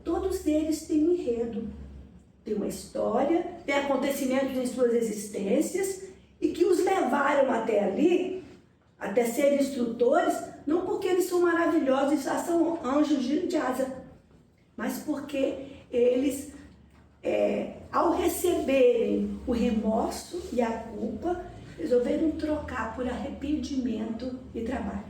todos eles têm um enredo, tem uma história, tem acontecimentos em suas existências e que os levaram até ali, até serem instrutores, não porque eles são maravilhosos e já são anjos de asa, mas porque eles, ao receberem o remorso e a culpa, resolveram trocar por arrependimento e trabalho,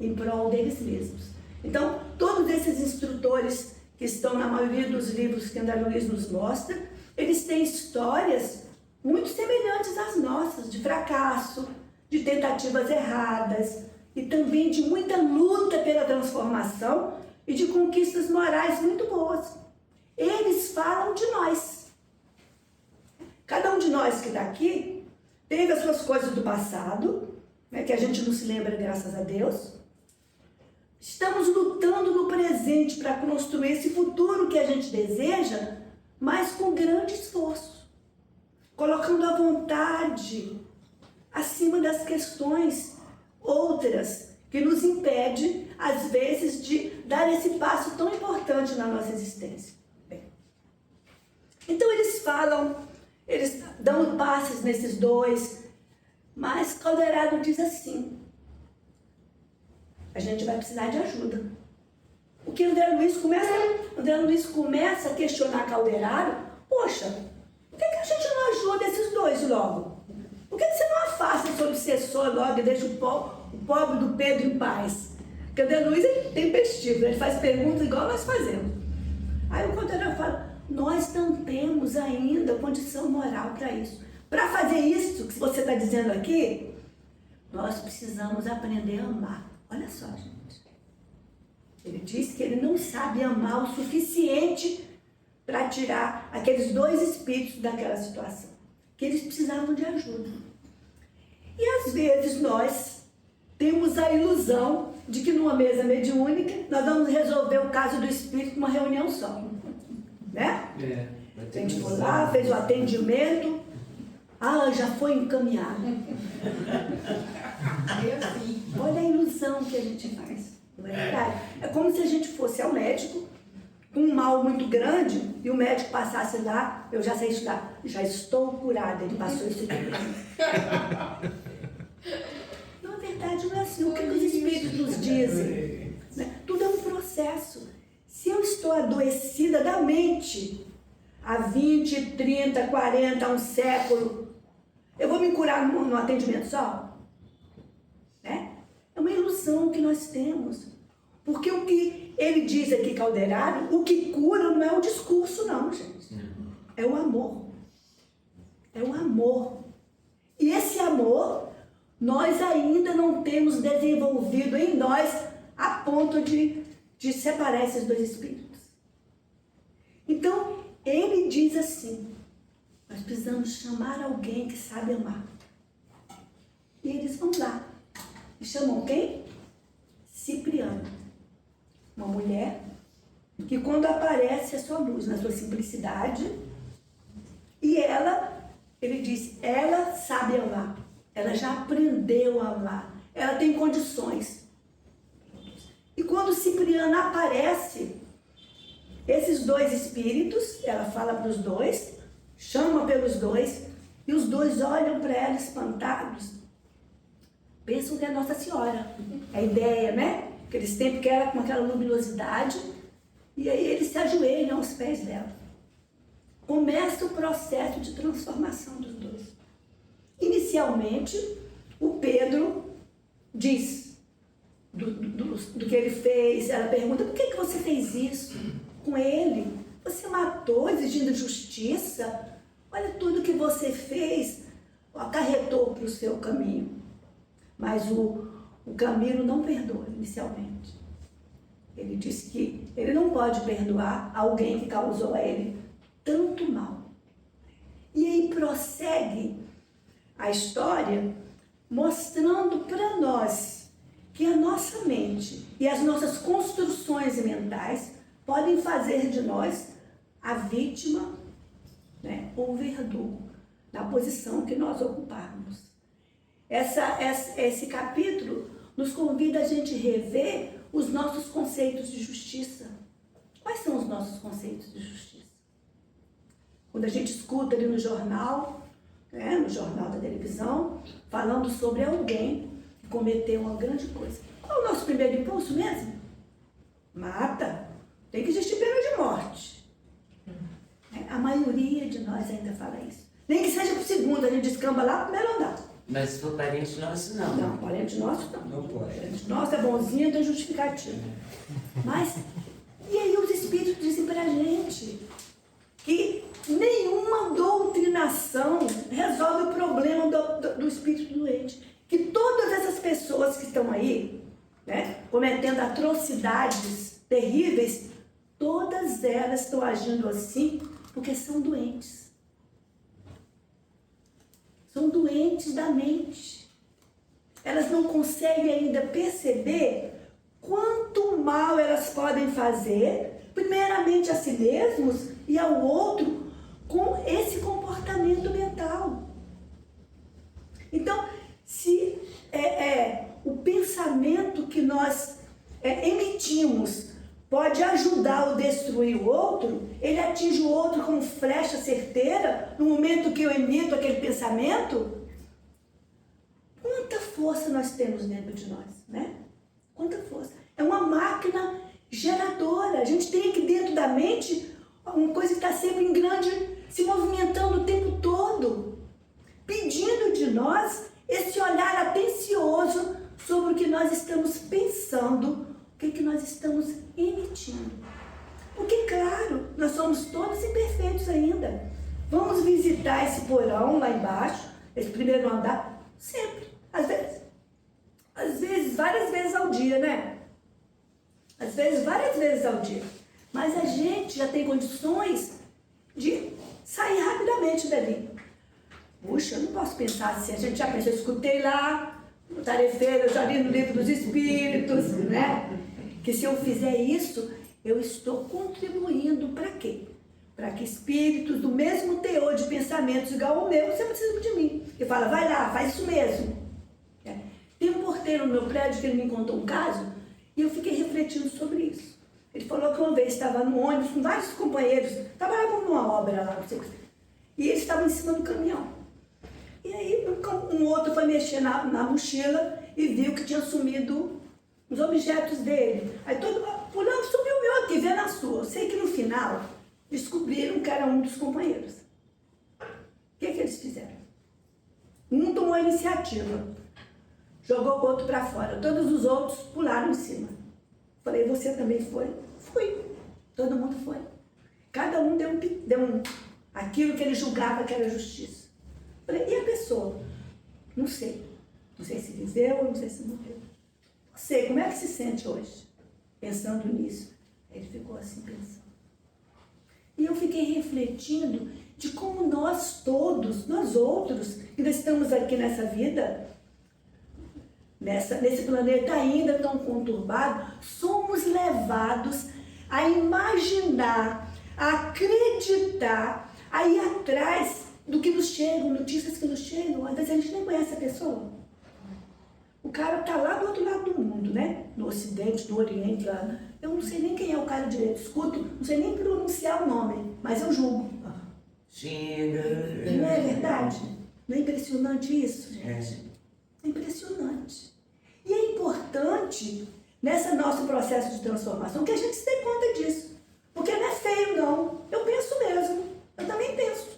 em prol deles mesmos. Então, todos esses instrutores que estão na maioria dos livros que André Luiz nos mostra, eles têm histórias muito semelhantes às nossas, de fracasso, de tentativas erradas e também de muita luta pela transformação e de conquistas morais muito boas. Eles falam de nós. Cada um de nós que está aqui teve as suas coisas do passado, né, que a gente não se lembra, graças a Deus. Estamos lutando no presente para construir esse futuro que a gente deseja, mas com grande esforço, colocando a vontade acima das questões outras que nos impede, às vezes, de dar esse passo tão importante na nossa existência. Bem, então eles dão passes nesses dois, mas Calderaro diz assim: a gente vai precisar de ajuda. Porque André Luiz começa a questionar Calderaro: poxa, por que a gente não ajuda esses dois logo? Por que você não afasta esse obsessor logo e deixa o pobre do Pedro em paz? Porque André Luiz é tempestivo, ele faz perguntas igual nós fazemos. Aí o Calderaro fala: nós não temos ainda condição moral para isso. Para fazer isso que você está dizendo aqui, nós precisamos aprender a amar. Olha só, gente. Ele diz que ele não sabe amar o suficiente para tirar aqueles dois espíritos daquela situação, que eles precisavam de ajuda. E às vezes nós temos a ilusão de que numa mesa mediúnica nós vamos resolver o caso do espírito numa reunião só, né? A gente foi lá, fez o atendimento, já foi encaminhado. Olha a ilusão que a gente faz, não é verdade? É como se a gente fosse ao médico com um mal muito grande e o médico passasse lá: eu já sei estudar, já estou curada, ele passou isso aqui para mim. Não, é verdade, não é assim. O que os espíritos nos dizem? Né? Tudo é um processo. Se eu estou adoecida da mente há 20, 30, 40, um século, eu vou me curar no atendimento só? Né? É uma ilusão que nós temos. Porque o que ele diz aqui, Calderaro, o que cura não é o discurso, não, gente. É o amor. É o amor. E esse amor, nós ainda não temos desenvolvido em nós a ponto de separar esses dois espíritos. Então, ele diz assim: nós precisamos chamar alguém que sabe amar. E eles vão lá. E chamam quem? Cipriana. Uma mulher que, quando aparece, é sua luz, na sua simplicidade. E ele diz, ela sabe amar. Ela já aprendeu a amar. Ela tem condições. E quando Cipriana aparece, esses dois espíritos, ela fala para os dois, chama pelos dois, e os dois olham para ela espantados. Pensam que é Nossa Senhora. É a ideia, né? Que eles têm, porque ela com aquela luminosidade, e aí eles se ajoelham aos pés dela. Começa o processo de transformação dos dois. Inicialmente, o Pedro diz do que ele fez. Ela pergunta, por que você fez isso com ele? Você matou exigindo justiça? Olha tudo que você fez, acarretou para o seu caminho. Mas o Camilo não perdoa inicialmente. Ele disse que ele não pode perdoar alguém que causou a ele tanto mal. E aí prossegue a história mostrando para nós que a nossa mente e as nossas construções mentais podem fazer de nós a vítima, né, ou o verdugo, na posição que nós ocuparmos. Esse capítulo nos convida a gente rever os nossos conceitos de justiça. Quais são os nossos conceitos de justiça? Quando a gente escuta ali no jornal, né, no jornal da televisão, falando sobre alguém que cometeu uma grande coisa. Qual é o nosso primeiro impulso mesmo? Mata. Tem que existir pena de morte. A maioria de nós ainda fala isso. Nem que seja pro segundo, a gente descamba lá pro primeiro andar. Mas se for parente nosso, não. Não, parente nosso não. Não pode. Parente nosso é bonzinho, tem justificativa. Mas, e aí os espíritos dizem pra gente que nenhuma doutrinação resolve o problema do espírito doente. Que todas essas pessoas que estão aí, né, cometendo atrocidades terríveis, todas elas estão agindo assim porque são doentes. São doentes da mente. Elas não conseguem ainda perceber quanto mal elas podem fazer, primeiramente a si mesmos e ao outro, com esse comportamento mental. Então, se o pensamento que nós emitimos pode ajudar ou destruir o outro, ele atinge o outro com flecha certeira, no momento que eu emito aquele pensamento, quanta força nós temos dentro de nós, né? Quanta força. É uma máquina geradora. A gente tem aqui dentro da mente uma coisa que está sempre em grande, se movimentando o tempo todo, pedindo de nós esse olhar atencioso sobre o que nós estamos pensando, o que nós estamos emitindo. Porque, claro, nós somos todos imperfeitos ainda. Vamos visitar esse porão lá embaixo, esse primeiro andar, sempre. Às vezes, várias vezes ao dia, né? Às vezes, várias vezes ao dia. Mas a gente já tem condições de sair rapidamente dali. Puxa, eu não posso pensar assim. A gente já pensou, eu escutei lá, no Tarefeiro, eu já li no Livro dos Espíritos, né? Que se eu fizer isso, eu estou contribuindo para quê? Para que espíritos do mesmo teor de pensamentos igual ao meu, você precisa de mim. E fala, vai lá, faz isso mesmo. Tem um porteiro no meu prédio que ele me contou um caso e eu fiquei refletindo sobre isso. Ele falou que uma vez estava no ônibus com vários companheiros, trabalhavam numa obra lá, não sei o que, e eles estavam em cima do caminhão. E aí um outro foi mexer na mochila e viu que tinha sumido os objetos dele. Aí todo fulano sumiu o meu aqui, vê na sua. Eu sei que no final descobriram que era um dos companheiros. O que eles fizeram? Um tomou a iniciativa, jogou o outro para fora. Todos os outros pularam em cima. Falei, você também foi? Fui. Todo mundo foi. Cada um deu aquilo que ele julgava que era justiça. Falei, e a pessoa? Não sei. Não sei se viveu, não sei se morreu. Você, como é que se sente hoje? Pensando nisso. Ele ficou assim pensando. E eu fiquei refletindo de como nós todos, nós outros, que ainda estamos aqui nessa vida, nesse planeta ainda tão conturbado, somos levados a imaginar, a acreditar, a ir atrás do que nos chegam, notícias que nos chegam. Às vezes a gente nem conhece a pessoa. O cara está lá do outro lado do mundo, né? No Ocidente, no Oriente, lá. Eu não sei nem quem é o cara direito. Escuto, não sei nem pronunciar o nome, mas eu julgo. Não é verdade? Não é impressionante isso, gente? É impressionante. E é importante, nesse nosso processo de transformação, que a gente se dê conta disso. Porque não é feio, não. Eu penso mesmo. Eu também penso.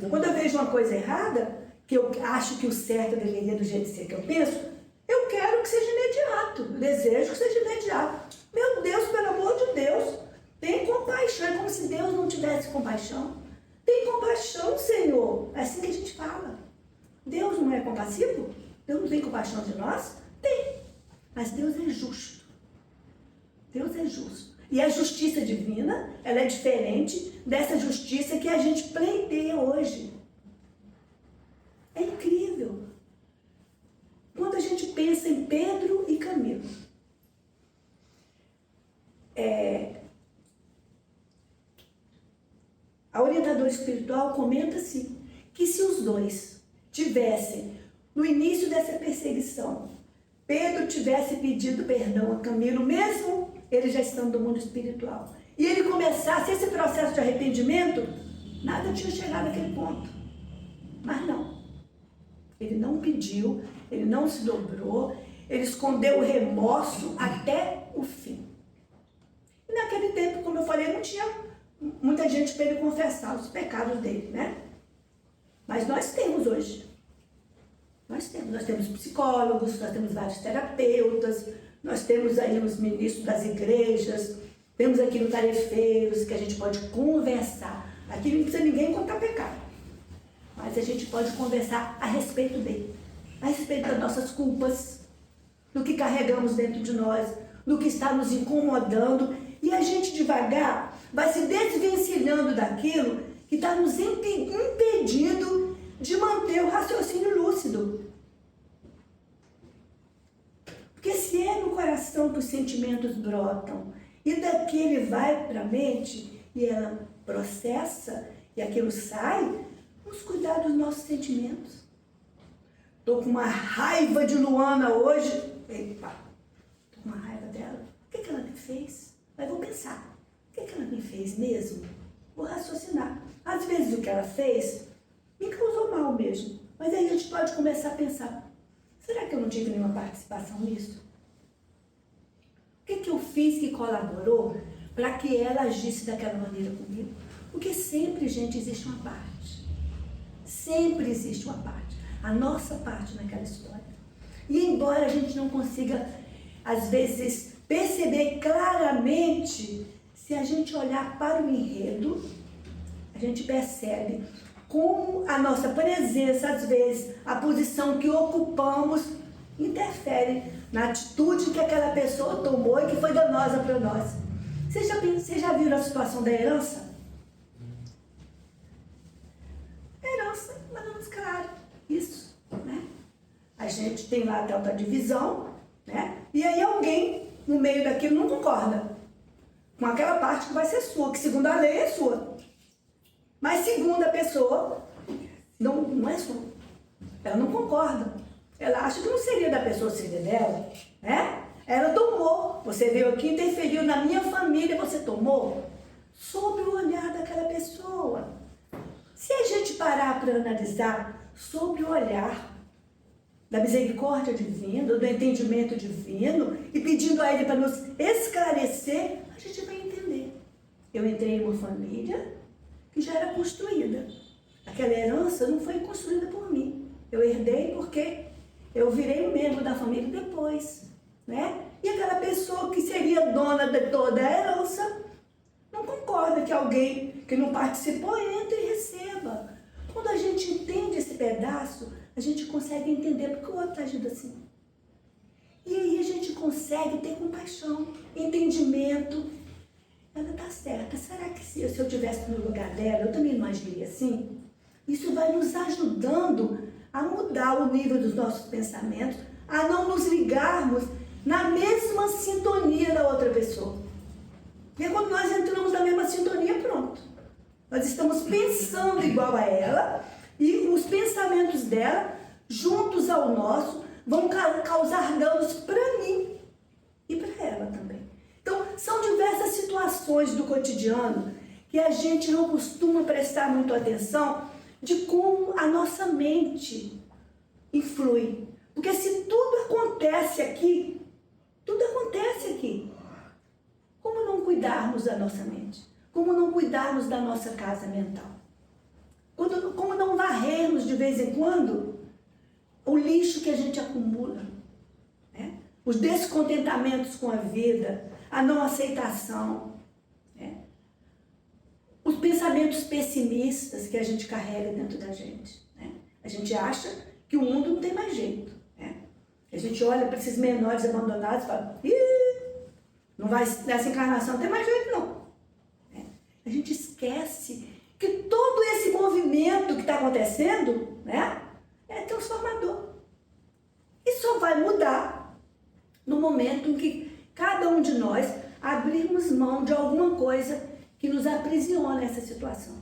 Quando eu vejo uma coisa errada, que eu acho que o certo deveria do jeito de ser que eu penso, eu quero que seja imediato, eu desejo que seja imediato. Meu Deus, pelo amor de Deus, tem compaixão, é como se Deus não tivesse compaixão. Tem compaixão, Senhor, é assim que a gente fala. Deus não é compassivo? Deus não tem compaixão de nós? Tem, mas Deus é justo. Deus é justo. E a justiça divina, ela é diferente dessa justiça que a gente pleiteia hoje. É incrível. Quando a gente pensa em Pedro e Camilo, a orientadora espiritual comenta assim, que se os dois tivessem, no início dessa perseguição, Pedro tivesse pedido perdão a Camilo, mesmo ele já estando no mundo espiritual, e ele começasse esse processo de arrependimento, nada tinha chegado naquele ponto. Mas não. Ele não pediu, ele não se dobrou, ele escondeu o remorso até o fim. E naquele tempo, como eu falei, não tinha muita gente para ele confessar os pecados dele, né? Mas nós temos hoje. Nós temos psicólogos, nós temos vários terapeutas, nós temos aí os ministros das igrejas, temos aqui no Tarefeiros, que a gente pode conversar. Aqui não precisa ninguém contar pecado, mas a gente pode conversar a respeito dele, a respeito das nossas culpas, do que carregamos dentro de nós, do que está nos incomodando, e a gente devagar vai se desvencilhando daquilo que está nos impedindo de manter o raciocínio lúcido. Porque se é no coração que os sentimentos brotam, e daqui ele vai para a mente, e ela processa, e aquilo sai, vamos cuidar dos nossos sentimentos. Estou com uma raiva de Luana hoje. Epa, estou com uma raiva dela. O que ela me fez? Mas vou pensar. O que ela me fez mesmo? Vou raciocinar. Às vezes o que ela fez me causou mal mesmo. Mas aí a gente pode começar a pensar, será que eu não tive nenhuma participação nisso? O que eu fiz que colaborou para que ela agisse daquela maneira comigo? Porque sempre, gente, existe uma parte. Sempre existe uma parte. A nossa parte naquela história. E embora a gente não consiga, às vezes, perceber claramente, se a gente olhar para o enredo, a gente percebe como a nossa presença, às vezes, a posição que ocupamos, interfere na atitude que aquela pessoa tomou e que foi danosa para nós. Vocês já viram a situação da herança? Herança, mais ou menos claro. Isso, né? A gente tem lá a delta divisão, né? E aí alguém, no meio daquilo, não concorda com aquela parte que vai ser sua, que segundo a lei é sua. Mas segundo a pessoa, não é sua. Ela não concorda. Ela acha que não seria da pessoa, seria dela, né? Ela tomou. Você veio aqui, interferiu na minha família, você tomou sob o olhar daquela pessoa. Se a gente parar para analisar sob o olhar da misericórdia divina, do entendimento divino, e pedindo a Ele para nos esclarecer, a gente vai entender. Eu entrei em uma família que já era construída. Aquela herança não foi construída por mim. Eu herdei porque eu virei um membro da família depois, né? E aquela pessoa que seria dona de toda a herança não concorda que alguém que não participou entre e receba. Quando a gente entende esse pedaço, a gente consegue entender porque o outro está agindo assim. E aí a gente consegue ter compaixão, entendimento. Ela está certa. Será que se eu estivesse no lugar dela, eu também não agiria assim? Isso vai nos ajudando a mudar o nível dos nossos pensamentos, a não nos ligarmos na mesma sintonia da outra pessoa. E quando nós entramos na mesma sintonia, pronto. Nós estamos pensando igual a ela e os pensamentos dela, juntos ao nosso, vão causar danos para mim e para ela também. Então, são diversas situações do cotidiano que a gente não costuma prestar muito atenção de como a nossa mente influi. Porque se tudo acontece aqui, como não cuidarmos da nossa mente? Como não cuidarmos da nossa casa mental? Como não varrermos de vez em quando o lixo que a gente acumula, né? Os descontentamentos com a vida, a não aceitação, né? Os pensamentos pessimistas que a gente carrega dentro da gente, né? A gente acha que o mundo não tem mais jeito, né? A gente olha para esses menores abandonados e fala, não vai, nessa encarnação não tem mais jeito não. Né? A gente esquece que todo esse movimento que está acontecendo, né, é transformador. E só vai mudar no momento em que cada um de nós abrirmos mão de alguma coisa que nos aprisiona essa situação.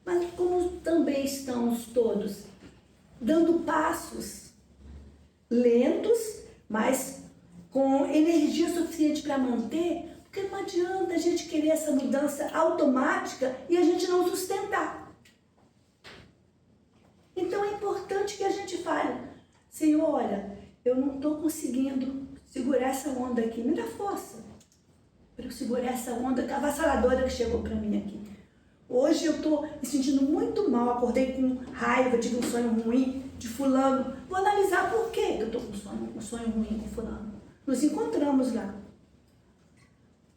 Mas como também estamos todos dando passos lentos, mas com energia suficiente para manter, porque não adianta a gente querer essa mudança automática e a gente não sustentar. Então é importante que a gente fale, Senhor, olha, eu não estou conseguindo segurar essa onda aqui, me dá força para eu segurar essa onda avassaladora que chegou para mim aqui. Hoje eu estou me sentindo muito mal, acordei com raiva, tive um sonho ruim de fulano. Vou analisar por que eu estou com um sonho ruim com fulano. Nos encontramos lá.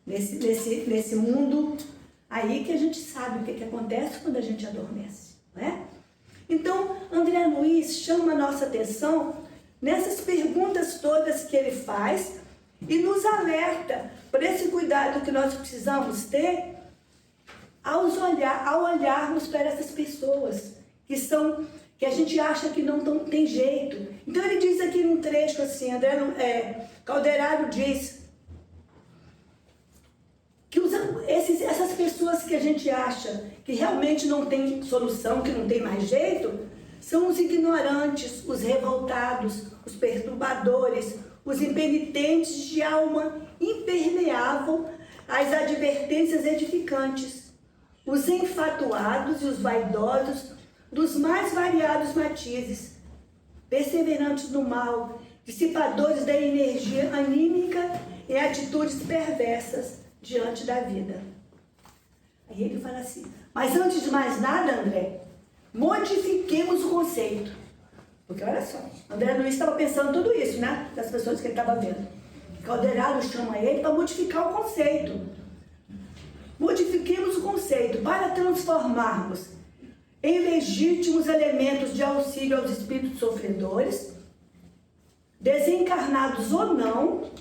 Nesse mundo aí que a gente sabe o que acontece quando a gente adormece, né? Então, André Luiz chama a nossa atenção nessas perguntas todas que ele faz e nos alerta para esse cuidado que nós precisamos ter ao olharmos para essas pessoas que a gente acha que não tem jeito. Então ele diz aqui num trecho assim, Calderaro diz que essas pessoas que a gente acha que realmente não tem solução, que não tem mais jeito, são os ignorantes, os revoltados, os perturbadores, os impenitentes de alma impermeável às advertências edificantes, os enfatuados e os vaidosos dos mais variados matizes, perseverantes no mal, dissipadores da energia anímica e atitudes perversas diante da vida. Aí ele fala assim, mas antes de mais nada, André, modifiquemos o conceito. Porque olha só, André Luiz estava pensando tudo isso, né? Das pessoas que ele estava vendo. Calderaro chama ele para modificar o conceito. Modifiquemos o conceito para transformarmos em legítimos elementos de auxílio aos espíritos sofredores, desencarnados ou não,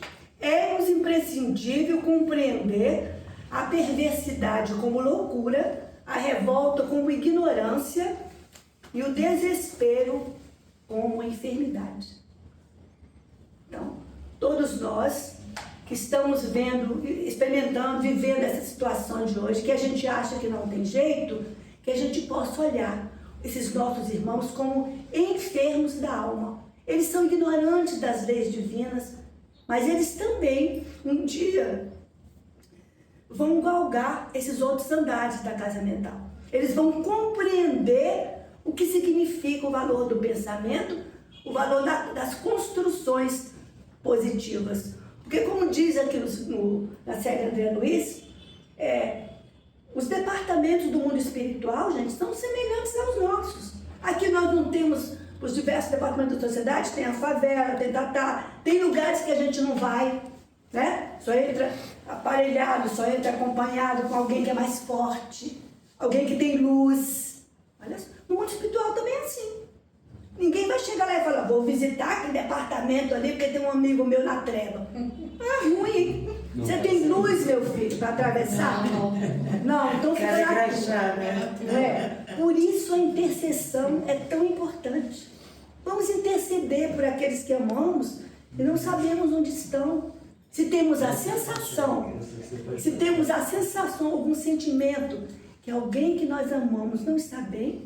é-nos imprescindível compreender a perversidade como loucura, a revolta como ignorância e o desespero como enfermidade. Então, todos nós que estamos vendo, experimentando, vivendo essa situação de hoje, que a gente acha que não tem jeito, que a gente possa olhar esses nossos irmãos como enfermos da alma. Eles são ignorantes das leis divinas, mas eles também, um dia, vão galgar esses outros andares da casa mental. Eles vão compreender o que significa o valor do pensamento, o valor das construções positivas. Porque como diz aqui na série André Luiz, os departamentos do mundo espiritual, gente, são semelhantes aos nossos. Aqui nós não temos os diversos departamentos da sociedade, tem a favela, tem lugares que a gente não vai, né? Só entra aparelhado, só entra acompanhado com alguém que é mais forte, alguém que tem luz. Olha só, no mundo espiritual também é assim. Ninguém vai chegar lá e falar, vou visitar aquele departamento ali porque tem um amigo meu na treva. É ruim. Você tem luz, meu filho, para atravessar? Não, então fica Por isso a intercessão é tão importante. Vamos interceder por aqueles que amamos e não sabemos onde estão. Se temos a sensação, algum sentimento que alguém que nós amamos não está bem,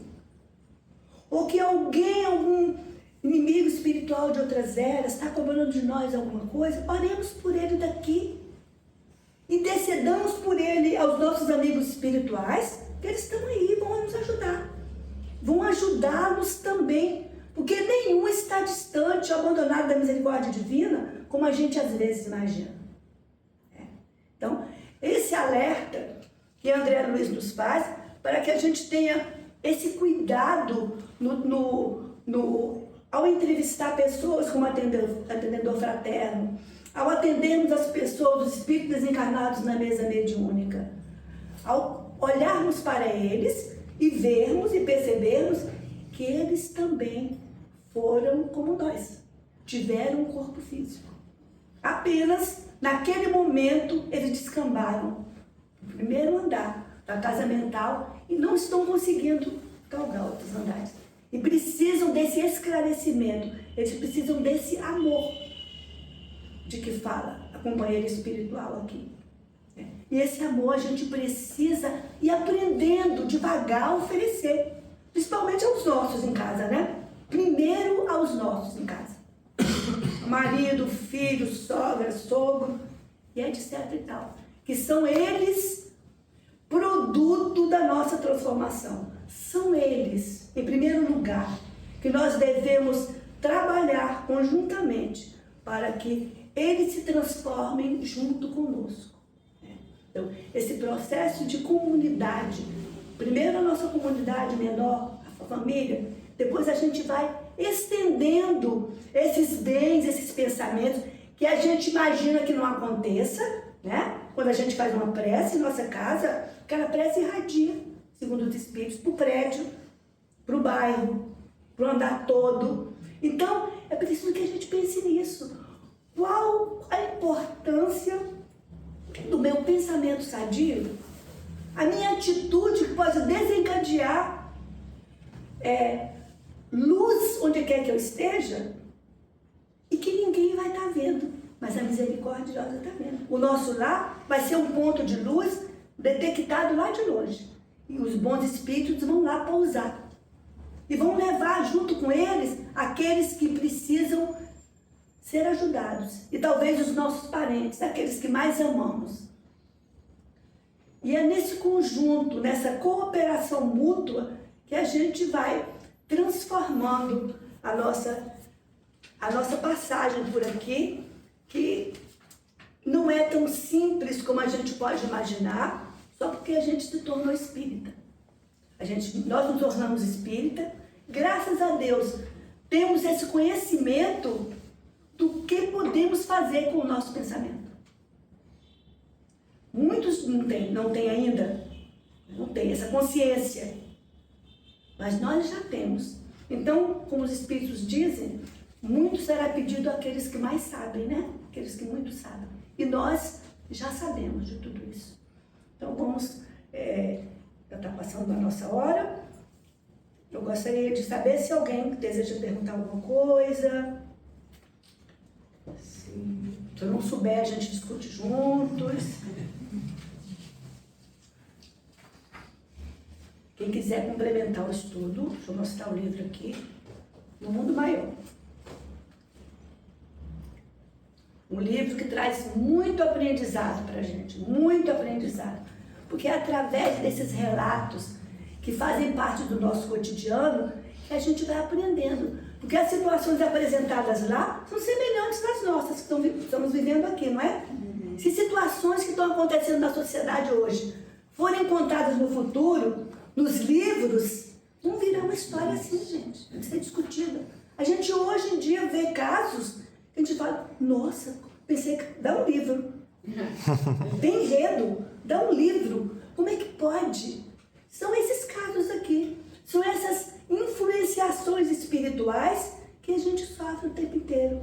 ou que algum inimigo espiritual de outras eras está cobrando de nós alguma coisa, oremos por ele daqui. Intercedamos por ele aos nossos amigos espirituais, que eles estão aí, vão nos ajudar. Vão ajudá-los também, porque nenhum está distante, abandonado da misericórdia divina, como a gente às vezes imagina. Então, esse alerta que André Luiz nos faz para que a gente tenha esse cuidado ao entrevistar pessoas como atendedor fraterno, ao atendermos as pessoas, os espíritos desencarnados na mesa mediúnica, ao olharmos para eles e vermos e percebermos que eles também foram como nós, tiveram um corpo físico. Apenas naquele momento eles descambaram no primeiro andar da casa mental e não estão conseguindo galgar outros andares. E precisam desse esclarecimento, eles precisam desse amor de que fala a companheira espiritual aqui. E esse amor a gente precisa ir aprendendo devagar a oferecer, principalmente aos nossos em casa, né? Primeiro aos nossos em casa. Marido, filho, sogra, sogro, e etc e tal. Que são eles produto da nossa transformação. São eles, em primeiro lugar, que nós devemos trabalhar conjuntamente para que eles se transformem junto conosco. Então, esse processo de comunidade, primeiro a nossa comunidade menor, a família, depois a gente vai estendendo esses bens, esses pensamentos que a gente imagina que não aconteça, né? Quando a gente faz uma prece em nossa casa, aquela prece irradia, segundo os espíritos, para o prédio, para o bairro, para o andar todo. Então, é preciso que a gente pense nisso. Qual a importância do meu pensamento sadio? A minha atitude que pode desencadear luz onde quer que eu esteja e que ninguém vai estar vendo, mas a misericordiosa está vendo. O nosso lar vai ser um ponto de luz detectado lá de longe. E os bons espíritos vão lá pousar. E vão levar junto com eles aqueles que precisam ser ajudados. E talvez os nossos parentes, aqueles que mais amamos. E é nesse conjunto, nessa cooperação mútua, que a gente vai transformando a nossa passagem por aqui, que não é tão simples como a gente pode imaginar, só porque a gente se tornou espírita. Nós nos tornamos espírita, graças a Deus, temos esse conhecimento do que podemos fazer com o nosso pensamento. Muitos não têm ainda, não têm essa consciência, mas nós já temos. Então, como os espíritos dizem, muito será pedido àqueles que mais sabem, né? Aqueles que muito sabem. E nós já sabemos de tudo isso. Então, vamos... já está passando a nossa hora. Eu gostaria de saber se alguém deseja perguntar alguma coisa. Se eu não souber, a gente discute juntos. Quem quiser complementar o estudo, deixa eu mostrar o livro aqui, No Mundo Maior. Um livro que traz muito aprendizado para a gente, muito aprendizado. Porque é através desses relatos que fazem parte do nosso cotidiano que a gente vai aprendendo. Porque as situações apresentadas lá são semelhantes às nossas que estamos vivendo aqui, não é? Se situações que estão acontecendo na sociedade hoje forem contadas no futuro, nos livros, não virá uma história assim, gente. Tem que ser discutida. A gente hoje em dia vê casos que a gente fala, nossa, pensei que dá um livro. Tem enredo, dá um livro. Como é que pode? São esses casos aqui. São essas influenciações espirituais que a gente sofre o tempo inteiro.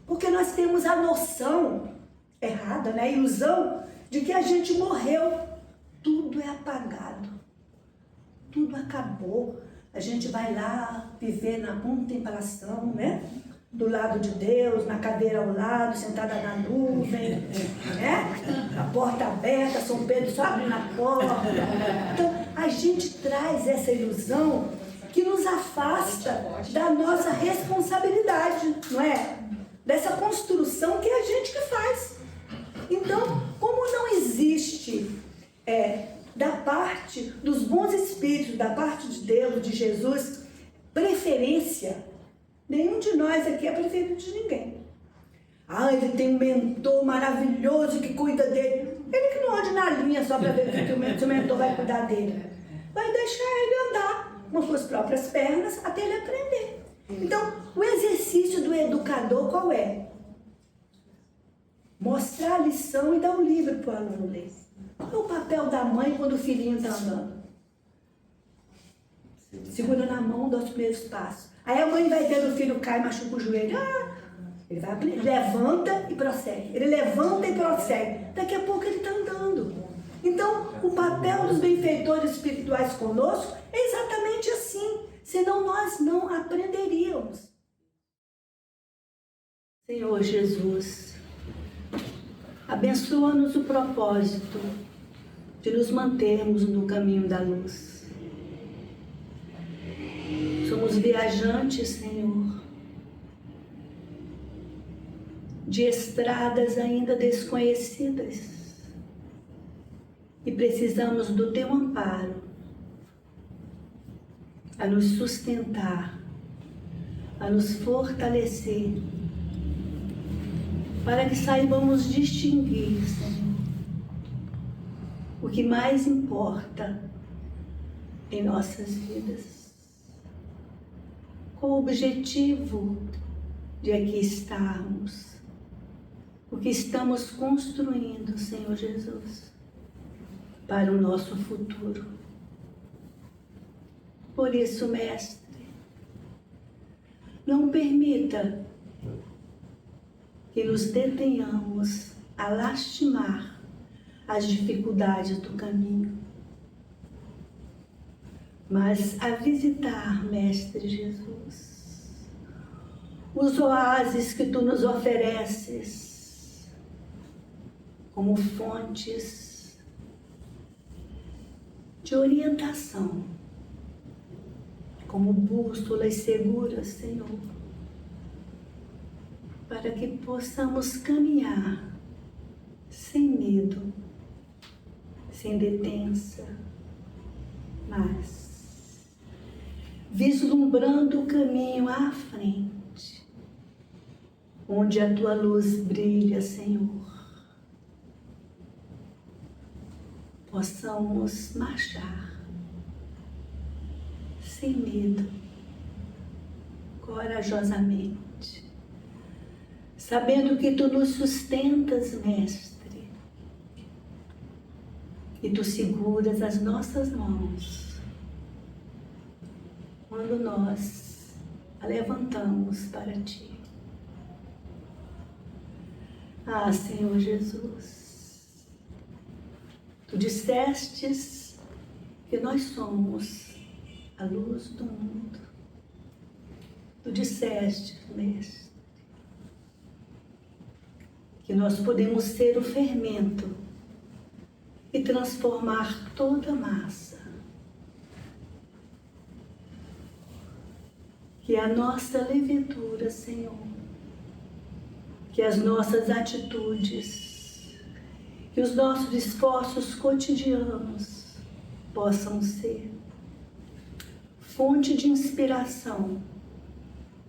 Porque nós temos a noção errada, né? A ilusão de que a gente morreu. Tudo é apagado. Tudo acabou. A gente vai lá viver na contemplação, né? Do lado de Deus, na cadeira ao lado, sentada na nuvem, né? A porta aberta, São Pedro só abrindo a porta. Então, a gente traz essa ilusão que nos afasta da nossa responsabilidade, não é? Dessa construção que é a gente que faz. Então, como não existe da parte dos bons espíritos, da parte de Deus, de Jesus, preferência, nenhum de nós aqui é preferido de ninguém. Ah, ele tem um mentor maravilhoso que cuida dele. Ele que não ande na linha só para ver se o mentor vai cuidar dele. vai deixar ele andar com suas próprias pernas até ele aprender. Então, o exercício do educador qual é? Mostrar a lição e dar um livro para o aluno ler. Qual é o papel da mãe quando o filhinho está andando? Segura na mão, dá os primeiros passos. Aí a mãe vai vendo o filho cai, machuca o joelho. Ele vai aprender. Levanta e prossegue. Ele levanta e prossegue. Daqui a pouco ele está andando. Então, o papel dos benfeitores espirituais conosco é exatamente assim. Senão nós não aprenderíamos. Senhor Jesus, abençoa-nos o propósito de nos mantermos no caminho da luz. Somos viajantes, Senhor, de estradas ainda desconhecidas e precisamos do Teu amparo a nos sustentar, a nos fortalecer, para que saibamos distinguir, Senhor, o que mais importa em nossas vidas. Com o objetivo de aqui estarmos, o que estamos construindo, Senhor Jesus, para o nosso futuro. Por isso, Mestre, não permita que nos detenhamos a lastimar as dificuldades do caminho, mas a visitar, Mestre Jesus, os oásis que Tu nos ofereces como fontes de orientação, como bússolas seguras, Senhor, para que possamos caminhar sem medo, sem detença, mas vislumbrando o caminho à frente, onde a Tua luz brilha, Senhor. Possamos marchar sem medo, corajosamente, sabendo que Tu nos sustentas, Mestre, e Tu seguras as nossas mãos quando nós a levantamos para Ti. Ah, Senhor Jesus, Tu dissestes que nós somos a luz do mundo. Tu disseste, Mestre, que nós podemos ser o fermento e transformar toda a massa. Que a nossa levedura, Senhor, que as nossas atitudes, que os nossos esforços cotidianos possam ser fonte de inspiração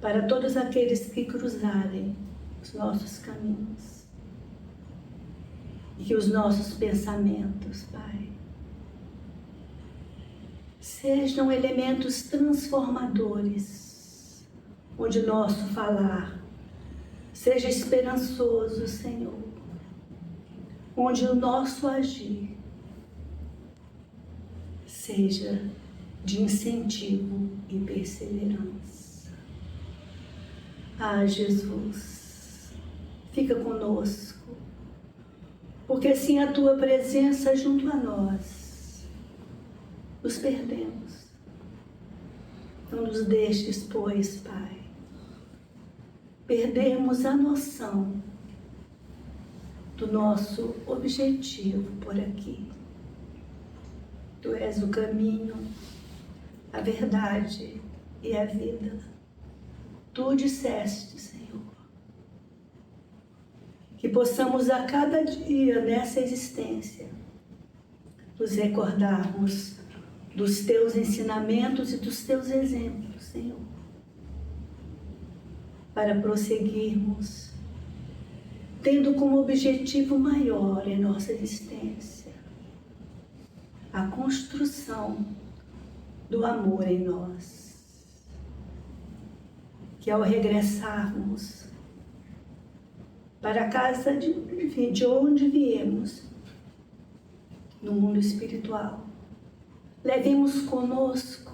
para todos aqueles que cruzarem os nossos caminhos. E que os nossos pensamentos, Pai, sejam elementos transformadores, onde nosso falar seja esperançoso, Senhor, onde o nosso agir seja de incentivo e perseverança. Ah, Jesus, fica conosco, porque sem a Tua presença junto a nós, nos perdemos. Não nos deixes, pois, Pai, perdermos a noção do nosso objetivo por aqui. Tu és o caminho, a verdade e a vida. Tu disseste, Senhor, que possamos a cada dia nessa existência nos recordarmos dos Teus ensinamentos e dos Teus exemplos, Senhor, para prosseguirmos, tendo como objetivo maior em nossa existência a construção do amor em nós. Que ao regressarmos para a casa de onde viemos, no mundo espiritual, levemos conosco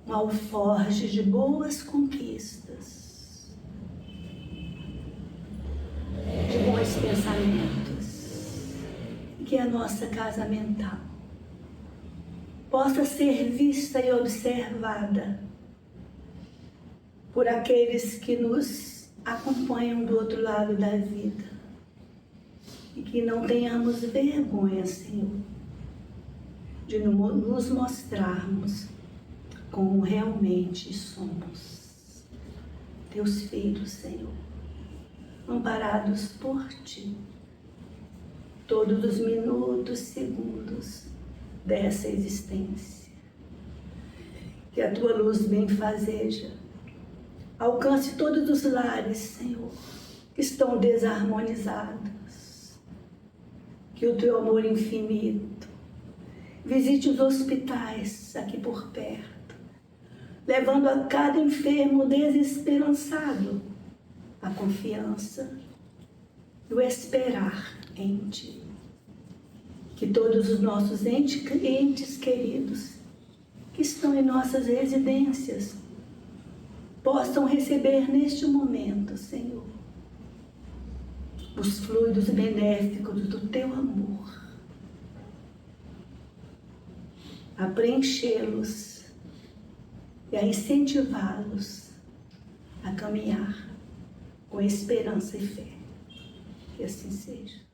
um alforje de boas conquistas, de bons pensamentos, e que a nossa casa mental possa ser vista e observada por aqueles que nos acompanham do outro lado da vida, e que não tenhamos vergonha, Senhor, de nos mostrarmos como realmente somos, teus filhos, Senhor, amparados por Ti, todos os minutos, segundos dessa existência. Que a Tua luz benfazeja alcance todos os lares, Senhor, que estão desarmonizados. Que o Teu amor infinito visite os hospitais aqui por perto, levando a cada enfermo desesperançado a confiança e o esperar em Ti. Que todos os nossos entes queridos que estão em nossas residências possam receber neste momento, Senhor, os fluidos benéficos do Teu amor, a preenchê-los e a incentivá-los a caminhar com esperança e fé. Que assim seja.